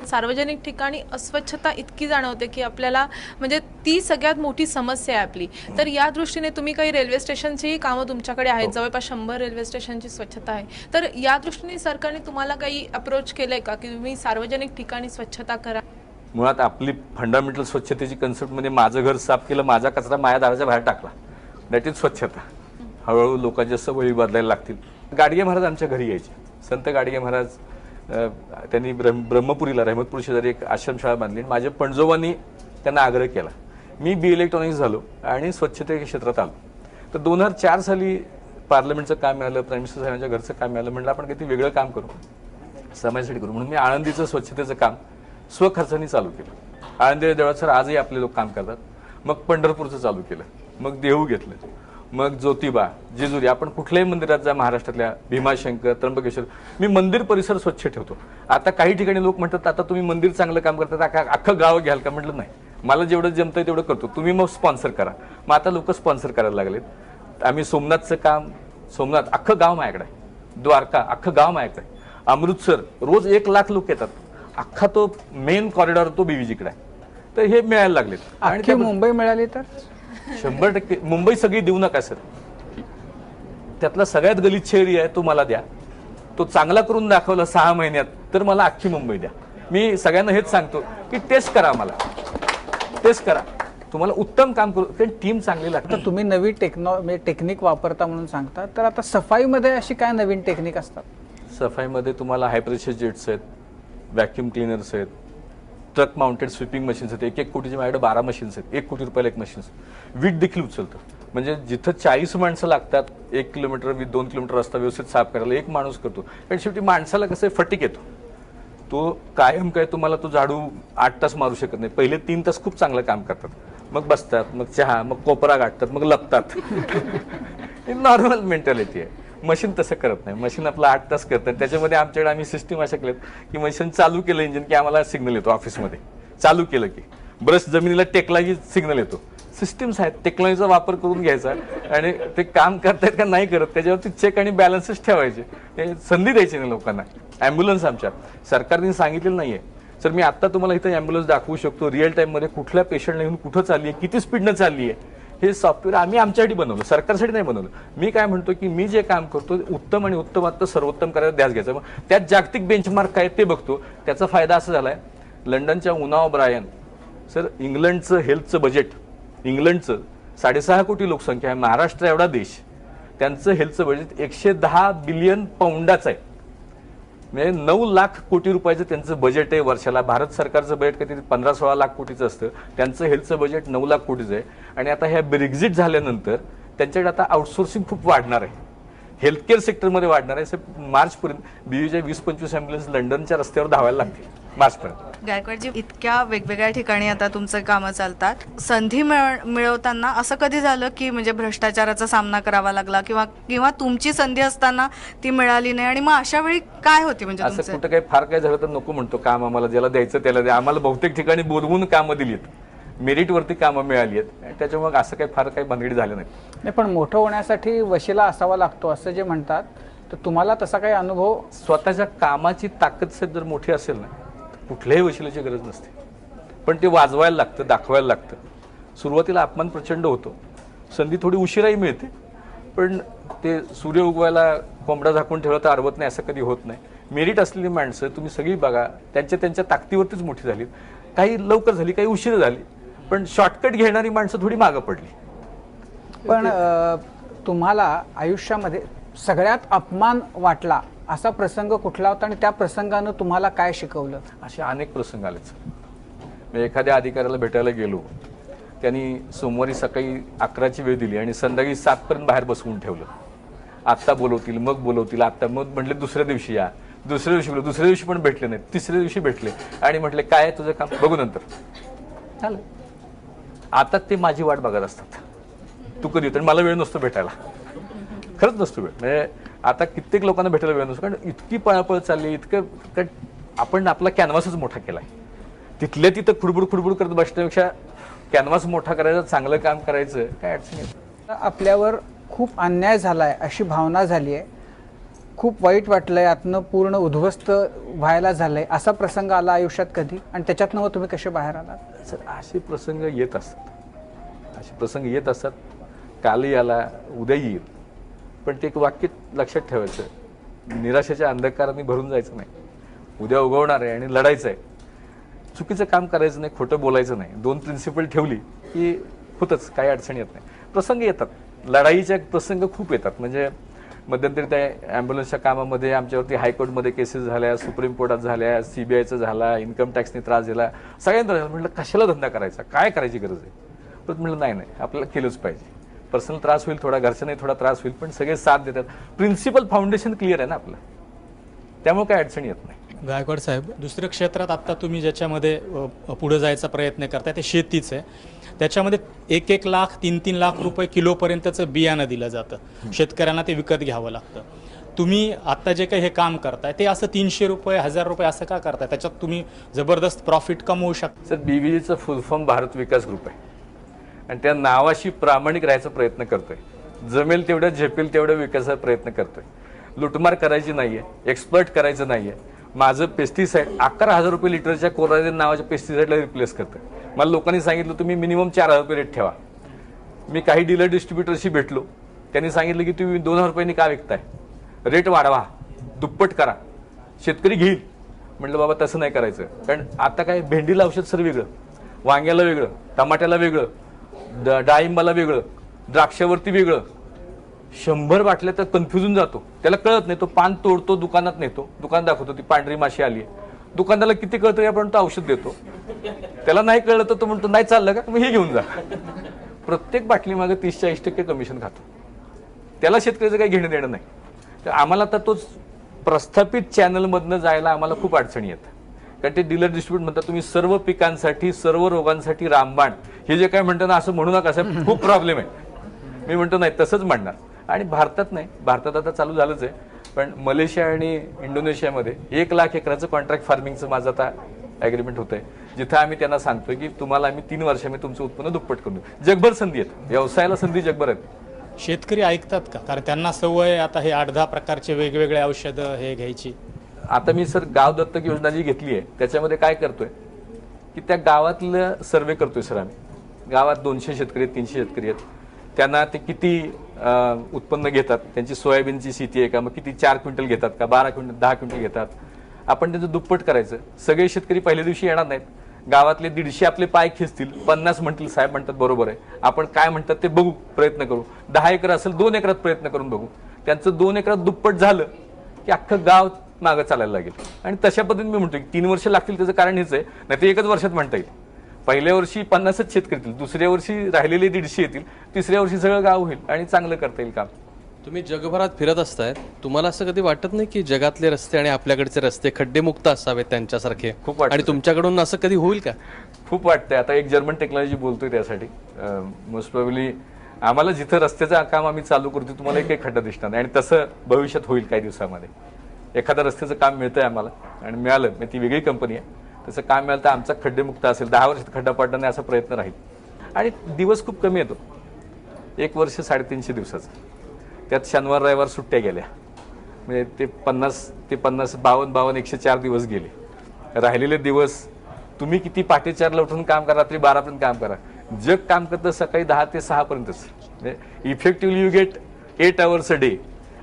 सार्वजनिक ठिकाणी अस्वच्छता इतकी जाणवते की आपल्याला म्हणजे ती सगळ्यात मोठी समस्या आहे आपली. तर या दृष्टीने तुम्ही काही रेल्वे स्टेशनचीही कामं तुमच्याकडे आहेत, जवळपास 100 रेल्वे स्टेशनची स्वच्छता आहे. तर या दृष्टीने सरकारने तुम्हाला काही अप्रोच केलंय का की तुम्ही सार्वजनिक ठिकाणी स्वच्छता करा? मुळात आपली फंडामेंटल स्वच्छतेची कन्सेप्टमध्ये माझं घर साफ केलं, माझा कचरा माझ्या दाराच्या बाहेर टाकला, दॅट इज स्वच्छता. हळूहळू लोकांच्या सवयी बदलायला लागतील. गाडगे महाराज आमच्या घरी यायचे. संत गाडगे महाराज त्यांनी ब्रह्मपुरीला रहमतपूर शेजारी एक आश्रमशाळा बांधली. माझ्या पणजोबांनी त्यांना आग्रह केला. मी BA इलेक्ट्रॉनिक्स झालो आणि स्वच्छतेच्या क्षेत्रात आलो. तर 2004 साली पार्लमेंटचं काम मिळालं, प्राईम मिनिस्टर साहेबांच्या घरचं काम मिळालं. म्हटलं आपण किती वेगळं काम करू, समाजासाठी करू. म्हणून मी आळंदीचं स्वच्छतेचं काम स्वखर्चाने चालू केलं. आळंदी देवळात सर आजही आपले लोक काम करतात. मग पंढरपूरचं चालू केलं, मग देहू घेतलं, मग ज्योतिबा, जेजुरी, आपण कुठल्याही मंदिरात जा महाराष्ट्रातल्या, भीमाशंकर, त्र्यंबकेश्वर, मी मंदिर परिसर स्वच्छ ठेवतो. आता काही ठिकाणी लोक म्हणतात आता तुम्ही मंदिर चांगलं काम करतात, अख्खं गाव घ्याल का? म्हटलं नाही, मला जेवढं जमतंय तेवढं करतो, तुम्ही मग स्पॉन्सर करा. मग आता लोक स्पॉन्सर करायला लागलेत. आम्ही सोमनाथचं काम, सोमनाथ अख्खं गाव माझ्याकडे आहे, द्वारका अख्खं गाव माझ्याकडे आहे, अमृतसर रोज 1 लाख लोक येतात, अख्खा तो मेन कॉरिडॉर तो बीव्हीजीकडे आहे. तर हे मिळायला लागलेत. आणि अख्खी मुंबई मिळाली तर 100% मुंबई सगळी देऊ नका सर, त्यातला सगळ्यात गलिच्छ एरिया आहे तो मला द्या. तो चांगला करून दाखवला 6 महिन्यात तर मला अख्खी मुंबई द्या. मी सगळ्यांना हेच सांगतो की टेस्ट करा, मला टेस्ट करा, तुम्हाला उत्तम काम करू, कारण टीम चांगली लागते. आता तुम्ही नवी टेक्निक वापरता म्हणून सांगता, तर आता सफाईमध्ये अशी काय नवीन टेक्निक असतात? सफाईमध्ये तुम्हाला हाय प्रेशर जेट्स आहेत, व्हॅक्यूम क्लिनर्स आहेत, ट्रक माउंटेड स्वीपिंग मशीन्स आहेत. 1 कोटीचे माझ्याकडे 12 मशीन्स आहेत. 1 कोटी रुपयाला 1 मशीन्स. वीट देखील उचलतं. म्हणजे जिथं 40 माणसं लागतात 1 किलोमीटर 2 किलोमीटर रस्ता व्यवस्थित साफ करायला, 1 माणूस करतो. कारण शेवटी माणसाला कसं फटीक येतो, तो कायम काय तुम्हाला तो झाडू 8 तास मारू शकत नाही. पहिले 3 तास खूप चांगलं काम करतात, मग बसतात, मग चहा, मग कोपरा गाठतात, मग लपतात. ही नॉर्मल मेंटॅलिटी आहे. मशीन तसं करत नाही. मशीन आपलं 8 तास करतात. त्याच्यामध्ये आमच्याकडे आम्ही सिस्टीम अशा केल्यात की मशीन चालू केलं इंजिन की आम्हाला सिग्नल येतो. ऑफिसमध्ये चालू केलं की ब्रश जमिनीला टेकला की सिग्नल येतो. सिस्टीम्स आहेत, टेक्नॉलॉजीचा वापर करून घ्यायचा आणि ते काम करतायत का नाही करत त्याच्यावरती चेक आणि बॅलन्सच ठेवायचे. हे संधी द्यायची नाही लोकांना. ॲम्ब्युलन्स आमच्या सरकारने सांगितलेलं नाहीये सर, मी आत्ता तुम्हाला इथं ॲम्ब्युलन्स दाखवू शकतो रिअल टाईममध्ये, कुठल्या पेशंटला घेऊन कुठं चालली आहे, किती स्पीडनं चालली आहे. हे सॉफ्टवेअर आम्ही आमच्यासाठी बनवलं, सरकारसाठी नाही बनवलं. मी काय म्हणतो की मी जे काम करतो उत्तम आणि उत्तमात सर्वोत्तम करायला ध्यास घ्यायचा. मग त्यात जागतिक बेंचमार्क काय ते बघतो. त्याचा फायदा असा झालाय, लंडनच्या उनाव ब्रायन सर, इंग्लंडचं हेल्थचं बजेट, इंग्लंडचं 6.5 कोटी लोकसंख्या आहे, महाराष्ट्र एवढा देश, त्यांचं हेल्थचं बजेट 110 बिलियन पाऊंडाचं आहे. म्हणजे 9 लाख कोटी रुपयाचं त्यांचं बजेट आहे वर्षाला. भारत सरकारचं बजेट काहीतरी 15-16 लाख कोटीचं असतं, त्यांचं हेल्थचं बजेट 9 लाख कोटीचं आहे. आणि आता ह्या ब्रेक्झिट झाल्यानंतर त्यांच्याकडे आता आउटसोर्सिंग खूप वाढणार आहे, हेल्थकेअर सेक्टरमध्ये वाढणार आहे. मार्चपर्यंत बीयूच्या 20-25 ॲम्ब्युलन्स लंडनच्या रस्त्यावर धावायला लागतील मार्चपर्यंत. गायकवाडजी, इतक्या वेगवेगळ्या ठिकाणी आता तुमचं कामं चालतात, संधी मिळवताना असं कधी झालं की म्हणजे भ्रष्टाचाराचा सामना करावा लागला किंवा तुमची संधी असताना ती मिळाली नाही, आणि मग अशा वेळी काय होती? म्हणजे असं कुठं काही फार काय झालं तर नको म्हणतो, काम आम्हाला ज्याला द्यायचं त्याला द्या. आम्हाला बहुतेक ठिकाणी बोलवून कामं दिली आहेत, मेरिटवरती कामं मिळाली आहेत, त्याच्यामुळे असं काही फार काही भानगडी झालं नाही. पण मोठं होण्यासाठी वशिला असावा लागतो असं जे म्हणतात, तर तुम्हाला तसा काही अनुभव? स्वतःच्या कामाची ताकद जर मोठी असेल ना, कुठल्याही वशिल्याची गरज नसते. पण ते वाजवायला लागतं, दाखवायला लागतं. सुरुवातीला अपमान प्रचंड होतो, संधी थोडी उशिराही मिळते, पण ते सूर्य उगवायला कोंबडा झाकून ठेवला तर अर्वत नाही असं कधी होत नाही. मेरिट असलेली माणसं तुम्ही सगळी बघा, त्यांच्या ताकदीवरतीच मोठी झाली. काही लवकर झाली, काही उशीर झाली, पण शॉर्टकट घेणारी माणसं थोडी मागं पडली. पण तुम्हाला आयुष्यामध्ये सगळ्यात अपमान वाटला असा प्रसंग कुठला होता, आणि त्या प्रसंगानं तुम्हाला काय शिकवलं? असे अनेक प्रसंग आलेच. मी एखाद्या अधिकाऱ्याला भेटायला गेलो, त्यांनी सोमवारी सकाळी 11ची वेळ दिली आणि संध्याकाळी 7 पर्यंत बाहेर बसवून ठेवलं. आत्ता बोलवतील, मग बोलवतील, आत्ता मग म्हटले दुसऱ्या दिवशी या. दुसऱ्या दिवशी बोललो, दुसऱ्या दिवशी पण भेटले नाही, तिसऱ्या दिवशी भेटले आणि म्हटले काय आहे तुझं काम, बघू नंतर. चालेल. आता ते माझी वाट बघत असतात, तू कधी येतो. मला वेळ नसतो भेटायला, खरंच नसतो वेळ. म्हणजे आता कित्येक लोकांना भेटायला वेळ नसतो, कारण इतकी पळापळ चालली, इतकं आपण आपला कॅनव्हासच मोठा केलाय. तिथल्या तिथं खुडबुड करत बसण्यापेक्षा कॅनव्हास मोठा करायचा, चांगलं काम करायचं, काय अडचण येत. आपल्यावर खूप अन्याय झालाय अशी भावना झाली आहे, खूप वाईट वाटलंय, यातनं पूर्ण उद्ध्वस्त व्हायला झालंय, असा प्रसंग आला आयुष्यात कधी, आणि त्याच्यातनं मग तुम्ही कसे बाहेर आलात? सर, असे प्रसंग येत असतात, कालही आला, उद्या येईल. पण ते एक वाक्य लक्षात ठेवायचं, निराशेच्या अंधकाराने भरून जायचं नाही. उद्या उगवणार आहे आणि लढायचं आहे. चुकीचं काम करायचं नाही, खोटं बोलायचं नाही. 2 प्रिन्सिपल ठेवली की होतच, काही अडचण येत नाही. प्रसंग येतात, लढाईचे प्रसंग खूप येतात. म्हणजे मध्यंतरी त्या ॲम्ब्युलन्सच्या कामामध्ये आमच्यावरती हायकोर्टमध्ये केसेस झाल्या, सुप्रीम कोर्टात झाल्या, CBIचा झाला, इन्कम टॅक्सने त्रास दिला, सगळ्यांना त्रास. म्हटलं कशाला धंदा करायचा, काय करायची गरज आहे. पण म्हटलं नाही, आपल्याला केलंच पाहिजे. पर्सनल त्रास होईल थोडा, घरच्यांनाही थोडा त्रास होईल, पण सगळे साथ देतात. प्रिन्सिपल फाउंडेशन क्लिअर आहे ना आपलं, त्यामुळे काय अडचण येत नाही. गायकवाड साहेब, दुसऱ्या क्षेत्रात आत्ता तुम्ही ज्याच्यामध्ये पुढे जायचा प्रयत्न करताय ते शेतीच आहे. त्याच्यामध्ये 1-1 लाख 3-3 लाख रुपये किलोपर्यंतचं बियाणं दिलं जातं, शेतकऱ्यांना ते विकत घ्यावं लागतं. तुम्ही आता जे काही हे काम करताय ते असं 300 रुपये 1000 रुपये असं का करताय? त्याच्यात तुम्ही जबरदस्त प्रॉफिट कमवू शकता. सर, BVGचं फुल फॉर्म भारत विकास ग्रुप आहे आणि त्या नावाशी प्रामाणिक राहायचा प्रयत्न करतोय. जमेल तेवढं झेपेल तेवढं विकासाचा प्रयत्न करतोय. लुटमार करायची नाहीये, एक्सपर्ट करायचं नाहीये. माझं पेस्टिसाईड 11,000 रुपये लिटरच्या कोराजेन नावाच्या पेस्टिसाईडला रिप्लेस करतोय. मला लोकांनी सांगितलं तुम्ही मिनिमम 4,000 रुपये रेट ठेवा. मी काही डीलर डिस्ट्रीब्युटरशी भेटलो, त्यांनी सांगितलं की तुम्ही 2,000 रुपयांनी का विकताय, रेट वाढवा, दुप्पट करा, शेतकरी घेईल. म्हटलं बाबा तसं नाही करायचं, कारण आता काय भेंडीला औषध सर वेगळं, वांग्याला वेगळं, टमाट्याला वेगळं, डाळिंबाला वेगळं, द्राक्षावरती वेगळं. 100 बाटल्या तर कन्फ्युजन जातो, त्याला कळत नाही. तो पान तोडतो, दुकानात नेतो, दुकान दाखवतो ती पांढरी माशी आली आहे. दुकानदाराला किती कळतं यापर्यंत औषध देतो, त्याला नाही कळलं तर तो म्हणतो नाही चाललं का, मग हे घेऊन जा. प्रत्येक बाटली मागे 30-40% कमिशन खातो. त्याला शेतकऱ्याचं काही घेणं देणं नाही. तर आम्हाला तर तोच प्रस्थापित चॅनलमधनं जायला आम्हाला खूप अडचणी येतात. कारण ते डीलर डिस्ट्रीब्यूट म्हणतात तुम्ही सर्व पिकांसाठी सर्व रोगांसाठी रामबाण, हे जे काय म्हणतात ना असं म्हणू नका, असं खूप प्रॉब्लेम आहे. मी म्हणतो नाही तसंच म्हणणार. आणि भारतात नाही, भारतात आता चालू झालंच आहे, पण मलेशिया आणि इंडोनेशियामध्ये 1 लाख एकराचं कॉन्ट्रॅक्ट फार्मिंगचं माझं आता ॲग्रीमेंट होतं आहे, जिथं आम्ही त्यांना सांगतोय की तुम्हाला आम्ही 3 वर्षांनी तुमचं उत्पन्न दुप्पट करून देऊ. जगभर संधी आहेत, व्यवसायाला संधी जगभर आहेत. शेतकरी ऐकतात का? कारण त्यांना सवय आता हे 8-10 प्रकारचे वेगवेगळे औषधं हे घ्यायची. आता मी सर गाव दत्तक योजना जी घेतली आहे त्याच्यामध्ये काय करतोय की त्या गावातलं सर्वे करतोय सर. आम्ही गावात 200 शेतकरी आहेत, 300 शेतकरी आहेत, त्यांना ते किती उत्पन्न घेतात, त्यांची सोयाबीनची शेती आहे का, मग किती 4 क्विंटल घेतात का, 12 क्विंटल 10 क्विंटल घेतात, आपण त्यांचं दुप्पट करायचं. सगळे शेतकरी पहिल्या दिवशी येणार नाहीत, गावातले 150 आपले पाय खेचतील, 50 म्हणतील साहेब म्हणतात बरोबर आहे, आपण काय म्हणतात ते बघू, प्रयत्न करू. 10 एकर असेल 2 एकरात प्रयत्न करून बघू. त्यांचं 2 एकरात दुप्पट झालं की अख्खं गाव मागं चालायला लागेल. आणि तशा पद्धतीने मी म्हणतो की 3 वर्ष लागतील, त्याचं कारण हेच आहे, नाही ते 1च वर्षात म्हणता येईल. पहिल्या वर्षी 50च शेतकरी येतील, दुसऱ्या वर्षी राहिलेले 150 येतील, तिसऱ्या वर्षी सगळं गाव होईल आणि चांगलं करता येईल काम. तुम्ही जगभरात फिरत असताय, तुम्हाला असं कधी वाटत नाही की जगातले रस्ते आणि आपल्याकडचे रस्ते खड्डेमुक्त असावेत त्यांच्यासारखे? खूप वाटतं. आणि तुमच्याकडून असं कधी होईल का? खूप वाटतंय. आता एक जर्मन टेक्नॉलॉजी बोलतोय त्यासाठी. मोस्ट प्रोबेबली आम्हाला जिथं रस्त्याचं काम आम्ही चालू करतो तुम्हाला एक खड्डा दिसणार नाही, आणि तसं भविष्यात होईल काही दिवसामध्ये. एखादं रस्त्याचं काम मिळतंय आम्हाला आणि मिळालं, म्हणजे ती वेगळी कंपनी आहे, तसं काम मिळालं तर आमचा खड्डेमुक्त असेल, 10 वर्षात खड्डा पडणार नाही असा प्रयत्न राहील. आणि दिवस खूप कमी येतो, 1 वर्ष 350 दिवसाचं, त्यात शनिवार रविवार सुट्ट्या गेल्या, म्हणजे ते 50 52 104 दिवस गेले. राहिलेले दिवस तुम्ही किती पहाटे 4ला उठून काम करा, रात्री 12पर्यंत काम करा. जग काम करतं सकाळी 10 ते 6 पर्यंतच. म्हणजे effectively you get 8 hours a day.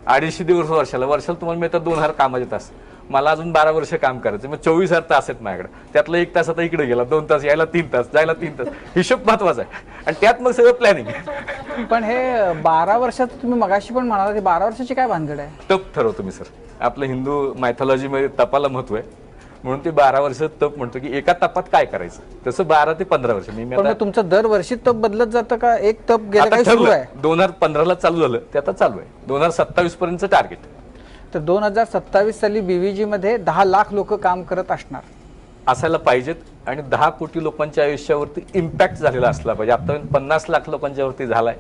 250 दिवस वर्षाला तुम्हाला मिळतात 2000 कामाचे तास. मला अजून 12 वर्ष काम करायचं, मग 24,000 तास आहेत माझ्याकडे. त्यातला 1 तास आता इकडे गेला, 2 तास यायला, 3 तास जायला, 3 तास. हिशोब महत्वाचा आहे आणि त्यात मग सगळं प्लॅनिंग. पण हे 12 वर्षात तुम्ही मगाशी पण म्हणाला, ते 12 वर्षाची काय भानगड आहे? तप ठरवतो मी सर. आपलं हिंदू मायथॉलॉजीमध्ये तपाला महत्व आहे, म्हणून ते 12 वर्ष तप म्हणतो की एका तपात काय करायचं. तसं 12 ते 15 वर्ष. मी पण मग तुमचं दरवर्षी तप बदलत जातं का? एक तप गेला काय सुरू आहे? 2015ला चालू झालं, ते आता चालू आहे. 2027 पर्यंतचं टार्गेट. तर 2027 साली BVG मध्ये 10 लाख लोक काम करत असणार, असायला पाहिजेत. आणि 10 कोटी लोकांच्या आयुष्यावरती इम्पॅक्ट झालेला असला पाहिजे. आतापर्यंत 50 लाख लोकांच्या वरती झालाय,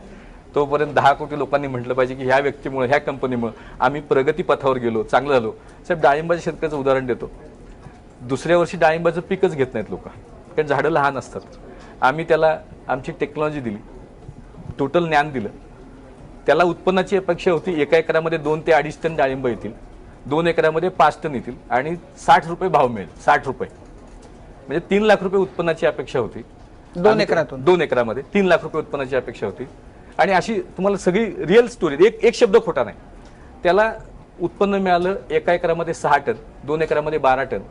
तोपर्यंत 10 कोटी लोकांनी म्हटलं पाहिजे की ह्या व्यक्तीमुळे, ह्या कंपनीमुळे आम्ही प्रगती पथावर गेलो, चांगलं झालो. साहेब, डाळिंबाच्या शेतकऱ्याचं उदाहरण देतो. दुसऱ्या वर्षी डाळिंबाचं पीकच घेत नाहीत लोक, कारण झाडं लहान असतात. आम्ही त्याला आमची टेक्नॉलॉजी दिली, टोटल ज्ञान दिलं. त्याला उत्पन्नाची अपेक्षा होती 1 एकरामध्ये 2 ते 2.5 टन डाळिंब येतील, 2 एकरामध्ये 5 टन येतील आणि 60 रुपये भाव मिळेल. 60 रुपये म्हणजे 3 लाख रुपये उत्पन्नाची अपेक्षा होती. 2 एकरातून 2 एकरामध्ये 3 लाख रुपये उत्पन्नाची अपेक्षा होती. आणि अशी तुम्हाला सगळी रिअल स्टोरी, एक शब्द खोटा नाही. त्याला उत्पन्न मिळालं 1 एकरामध्ये 6 टन, 2 एकरामध्ये 12 टन.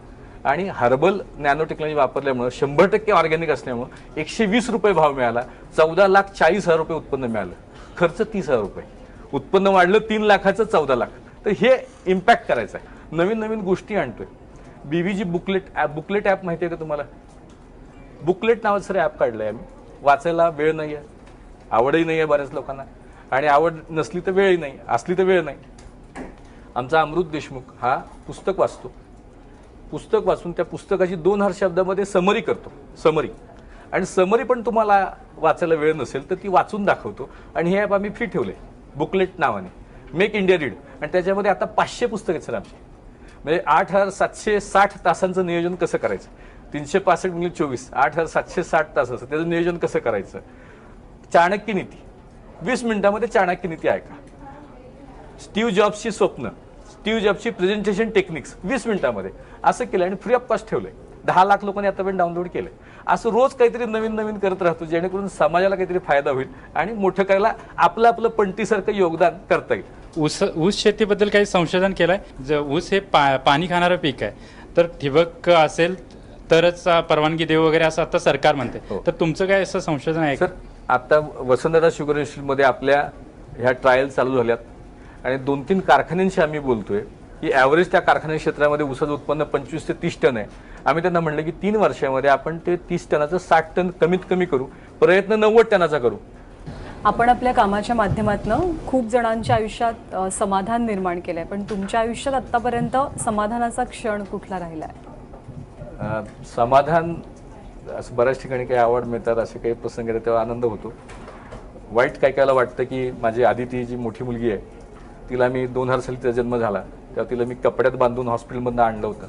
आणि हर्बल नॅनो टेक्नॉलॉजी वापरल्यामुळे 100% ऑर्गॅनिक असल्यामुळे 120 रुपये भाव मिळाला. 14,40,000 रुपये उत्पन्न मिळालं. खर्च 30,000 रुपये. उत्पन्न वाढलं 3 लाखाचं 14 लाख. तर हे इम्पॅक्ट करायचं आहे. नवीन नवीन गोष्टी आणतोय. BVG बुकलेट ॲप माहिती आहे का तुम्हाला? बुकलेट नावाचं सर ॲप काढलंय आम्ही. वाचायला वेळ नाही आहे, आवडही नाही आहे बऱ्याच लोकांना, आणि आवड नसली तर वेळही नाही, असली तर वेळ नाही. आमचा अमृत देशमुख हा पुस्तक वाचतो. पुस्तक वाचून त्या पुस्तकाची 2000 शब्दामध्ये समरी करतो. समरी. आणि समरी पण तुम्हाला वाचायला वेळ नसेल तर ती वाचून दाखवतो. आणि हे ॲप आम्ही फ्री ठेवले बुकलेट नावाने, मेक इंडिया रीड. आणि त्याच्यामध्ये आता 500 पुस्तकं आहेत सर आमची. म्हणजे 8,760 तासांचं नियोजन कसं करायचं, 365 गुणिले 24, 8,760 तास असं त्याचं नियोजन कसं करायचं. चाणक्य नीती 20 मिनिटामध्ये चाणक्य नीती ऐका. स्टीव्ह जॉब्सची स्वप्न, स्टीव्ह जॉब्सची प्रेझेंटेशन टेक्निक्स 20 मिनिटामध्ये असं केलं आणि फ्री ऑफ कॉस्ट ठेवलंय. 10 लाख लोकांनी आतापर्यंत डाउनलोड केलंय. असं रोज काहीतरी नवीन नवीन करत राहतो जेणेकरून समाजाला काहीतरी फायदा होईल आणि मोठं करायला आपलं आपलं पणतीसारखं योगदान करता येईल. ऊस शेतीबद्दल काही संशोधन केलंय. ऊस हे पाणी खाणारं पीक आहे, तर ठिबक असेल तरच परवानगी देऊ वगैरे असं आता सरकार म्हणते. तर तुमचं काय असं संशोधन आहे? सर आता वसंतदादा शुगर इन्स्टिट्यूटमध्ये आपल्या ह्या ट्रायल चालू झाल्यात आणि 2-3 कारखान्यांशी आम्ही बोलतोय की ॲव्हरेज त्या कारखाना क्षेत्रामध्ये ऊसाचं उत्पन्न 25 ते 30 टन आहे. आम्ही त्यांना म्हणलं की 3 वर्षामध्ये आपण ते 30 टनाचं 60 टन कमीत कमी करू, प्रयत्न 90 टनाचा करू. आपण आपल्या कामाच्या माध्यमातून खूप जणांच्या आयुष्यात समाधान निर्माण केलंय, पण तुमच्या आयुष्यात आतापर्यंत समाधानाचा क्षण कुठला राहिलाय? समाधान असं बऱ्याच ठिकाणी काही आवड मिळतात, असे काही प्रसंग येतात तेव्हा आनंद होतो. वाईट काय कायला वाटतं की माझी आदिती जी मोठी मुलगी आहे तिला मी 2000 साली तिचा जन्म झाला तेव्हा तिला मी कपड्यात बांधून हॉस्पिटलमधून आणलं होतं.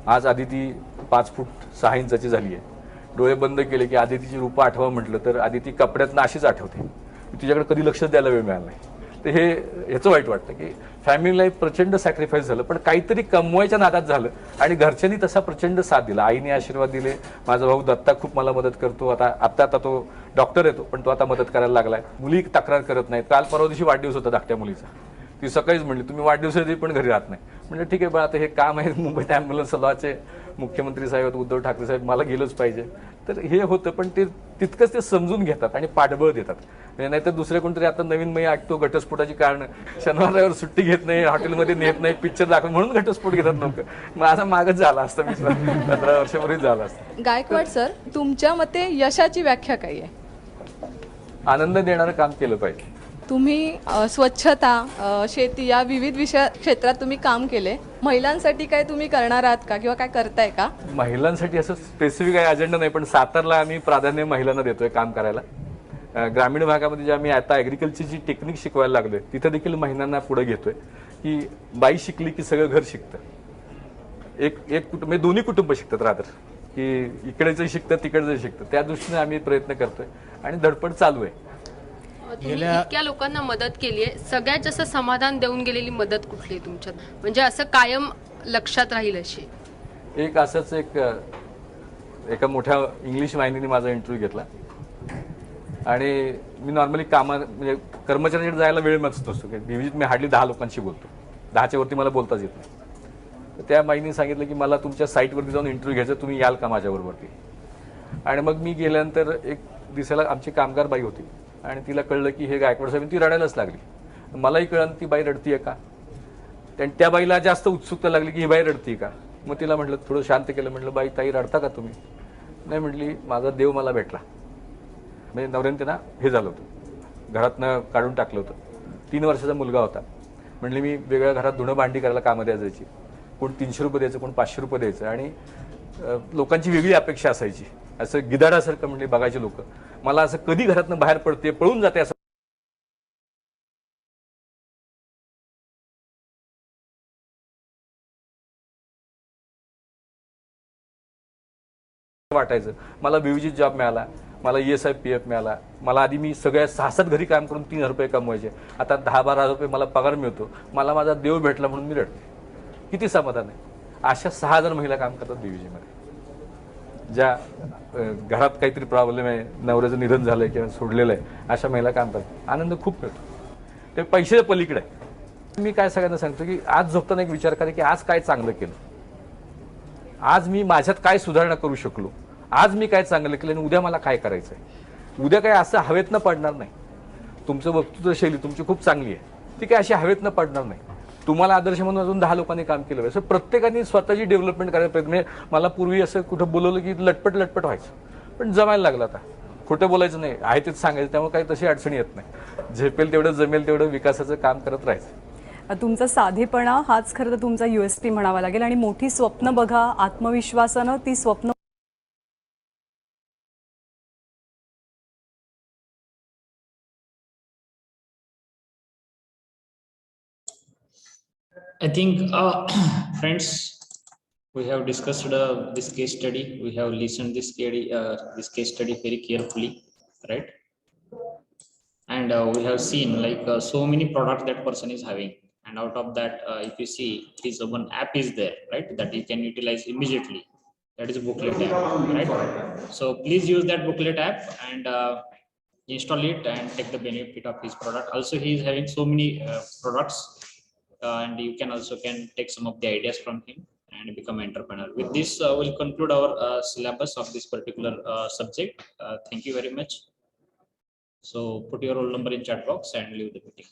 आज आदिती 5 फूट 6 इंचाची झाली आहे. डोळे बंद केले की आदितीची रूपं आठवा म्हटलं तर आदिती कपड्यातनं अशीच आठवते. तिच्याकडे कधी लक्षच द्यायला वेळ मिळाला नाही. तर हे ह्याचं वाईट वाटतं की फॅमिली लाईफ प्रचंड सॅक्रिफाईस झालं, पण काहीतरी कमवायच्या नादात झालं आणि घरच्यांनी तसा प्रचंड साथ दिला. आईने आशीर्वाद दिले. माझा भाऊ दत्ता खूप मला मदत करतो. आता तो डॉक्टर येतो पण तो आता मदत करायला लागलाय. मुली तक्रार करत नाहीत. काल परवा दिवशी वाढदिवस होता धाकट्या मुलीचा. ती सकाळीच म्हणली तुम्ही वाढदिवसाची पण घरी राहत नाही. म्हणजे ठीक आहे बा, आता हे काम आहे. मुंबईत ॲम्ब्युलन्स लॉचे मुख्यमंत्री साहेब उद्धव ठाकरे साहेब, मला गेलंच पाहिजे. तर हे होतं, पण ते तितकंच ते समजून घेतात आणि पाठबळ देतात. नाहीतर दुसरे कोणतरी आता नवीन मी ऐकतो घटस्फोटाची कारण, शनिवार रविवार सुट्टी घेत नाही, हॉटेलमध्ये नेत नाही, पिक्चर दाखव म्हणून घटस्फोट घेतात लोक. माझा मागच झाला असतं, मी 15 वर्षापूर्वीच झाला असतं. गायकवाड सर, तुमच्या मते यशाची व्याख्या काय आहे? आनंद देणारं काम केलं पाहिजे. तुम्ही स्वच्छता, शेती या विविध क्षेत्रात तुम्ही काम केले. महिलांसाठी काय तुम्ही करणार आहात का किंवा काय करताय का? महिलांसाठी असं स्पेसिफिक काही अजेंडा नाही, पण सातारला आम्ही प्राधान्य महिलांना देतोय काम करायला. ग्रामीण भागामध्ये जे आम्ही आता ॲग्रिकल्चरची टेक्निक शिकवायला लागलोय तिथं देखील महिलांना पुढे घेतोय की बाई शिकली की सगळं घर शिकतं. एक कुटुंब म्हणजे दोन्ही कुटुंब शिकतात राहतात की इकडेचं शिकतं तिकडचं शिकतं. त्या दृष्टीने आम्ही प्रयत्न करतोय आणि धडपड चालू आहे. तुम्ही इतक्या लोकांना मदत केली आहे, सगळ्यात जास्त समाधान देऊन गेलेली मदत कुठली आहे तुमच्यात, म्हणजे असं कायम लक्षात राहील अशी? एक असंच एका मोठ्या इंग्लिश वाहिनीने माझा इंटरव्ह्यू घेतला आणि मी नॉर्मली म्हणजे कर्मचाऱ्यांकडे जायला वेळ नसतो. दिवशीत मी हार्डली 10 लोकांशी बोलतो. 10च्या वरती मला बोलताच येत नाही. तर त्या बाईंनी सांगितलं की मला तुमच्या साईटवरती जाऊन इंटरव्ह्यू घ्यायचा, तुम्ही याल का माझ्याबरोबरती? आणि मग मी गेल्यानंतर एक दिवसाला आमची कामगार बाई होती आणि तिला कळलं की हे गायकवाड साहेब, ती रडायलाच लागली. मलाही कळलं ती बाई रडतीये का. त्या बाईला जास्त उत्सुकता लागली की ही बाई रडती का. मग तिला म्हटलं, थोडं शांत केलं, म्हटलं बाई ताई रडता का तुम्ही? नाही म्हटली, माझा देव मला भेटला. म्हणजे नवऱ्याने त्यांना हे झालं होतं, घरातनं काढून टाकलं होतं. 3 वर्षाचा मुलगा होता. म्हणले मी वेगळ्या घरात धुणं भांडी करायला कामात जायची. कोण 300 रुपये द्यायचं, कोण 500 रुपये द्यायचं आणि लोकांची वेगळी अपेक्षा असायची. असं गिधाडासारखं म्हणले बघायचे लोक. मला असं कधी घरातनं बाहेर पडते, पळून जाते असं वाटायचं. मला बीवीजी जॉब मिळाला, मला ESI PF मिळाला. मला आधी मी सगळ्या 6-7 घरी काम करून 3000 रुपये कमवायचे. आता 10-12 हजार रुपये मला पगार मिळतो. मला माझा देव भेटला म्हणून मी रडते. किती समाधान आहे. अशा 6000 महिला काम करतात बीवीजीमध्ये, ज्या घरात काहीतरी प्रॉब्लेम आहे, नवऱ्याचं निधन झालंय किंवा सोडलेलं आहे, अशा महिला काम करतात. आनंद खूप मिळतो. ते पैशाच्या पलीकडे आहे. मी काय सगळ्यांना सांगतो की आज झोपताना एक विचार करा की आज काय चांगलं केलं, आज मी माझ्यात काय सुधारणा करू शकलो, आज मी काय चांगलं केलं आणि उद्या मला काय करायचं आहे. उद्या काय असं हवेतनं पडणार नाही. तुमचं वक्तृत्व शैली तुमची खूप चांगली आहे, ती काय अशी हवेतनं पडणार नाही. तुम्हाला आदर्श म्हणून अजून 10 लोकांनी काम केलं पाहिजे. प्रत्येकाने स्वतःची डेव्हलपमेंट करायला प्रयत्न. म्हणजे मला पूर्वी असं कुठं बोलवलं की लटपट व्हायचं, पण जमायला लागलं. आता खोटं बोलायचं नाही, आहे तेच सांगायचं. त्यामुळे काही तशी अडचणी येत नाही. झेपेल तेवढं जमेल तेवढं विकासाचं काम करत राहायचं. तुमचा साधेपणा हाच खरं तर तुमचा USP म्हणावा लागेल आणि मोठी स्वप्न बघा, आत्मविश्वासानं ती स्वप्न I think, friends, we have discussed this case study. We have listened this case study very carefully, right? And we have seen like so many products that person is having, and out of that, if you see, his one app is there, right, that you can utilize immediately. That is Booklet app, right? So please use that Booklet app and install it and take the benefit of his product. Also, he is having so many products, and you can also take some of the ideas from him and become entrepreneur. With this, we'll conclude our syllabus of this particular subject. Thank you very much. So put your roll number in chat box and leave the meeting.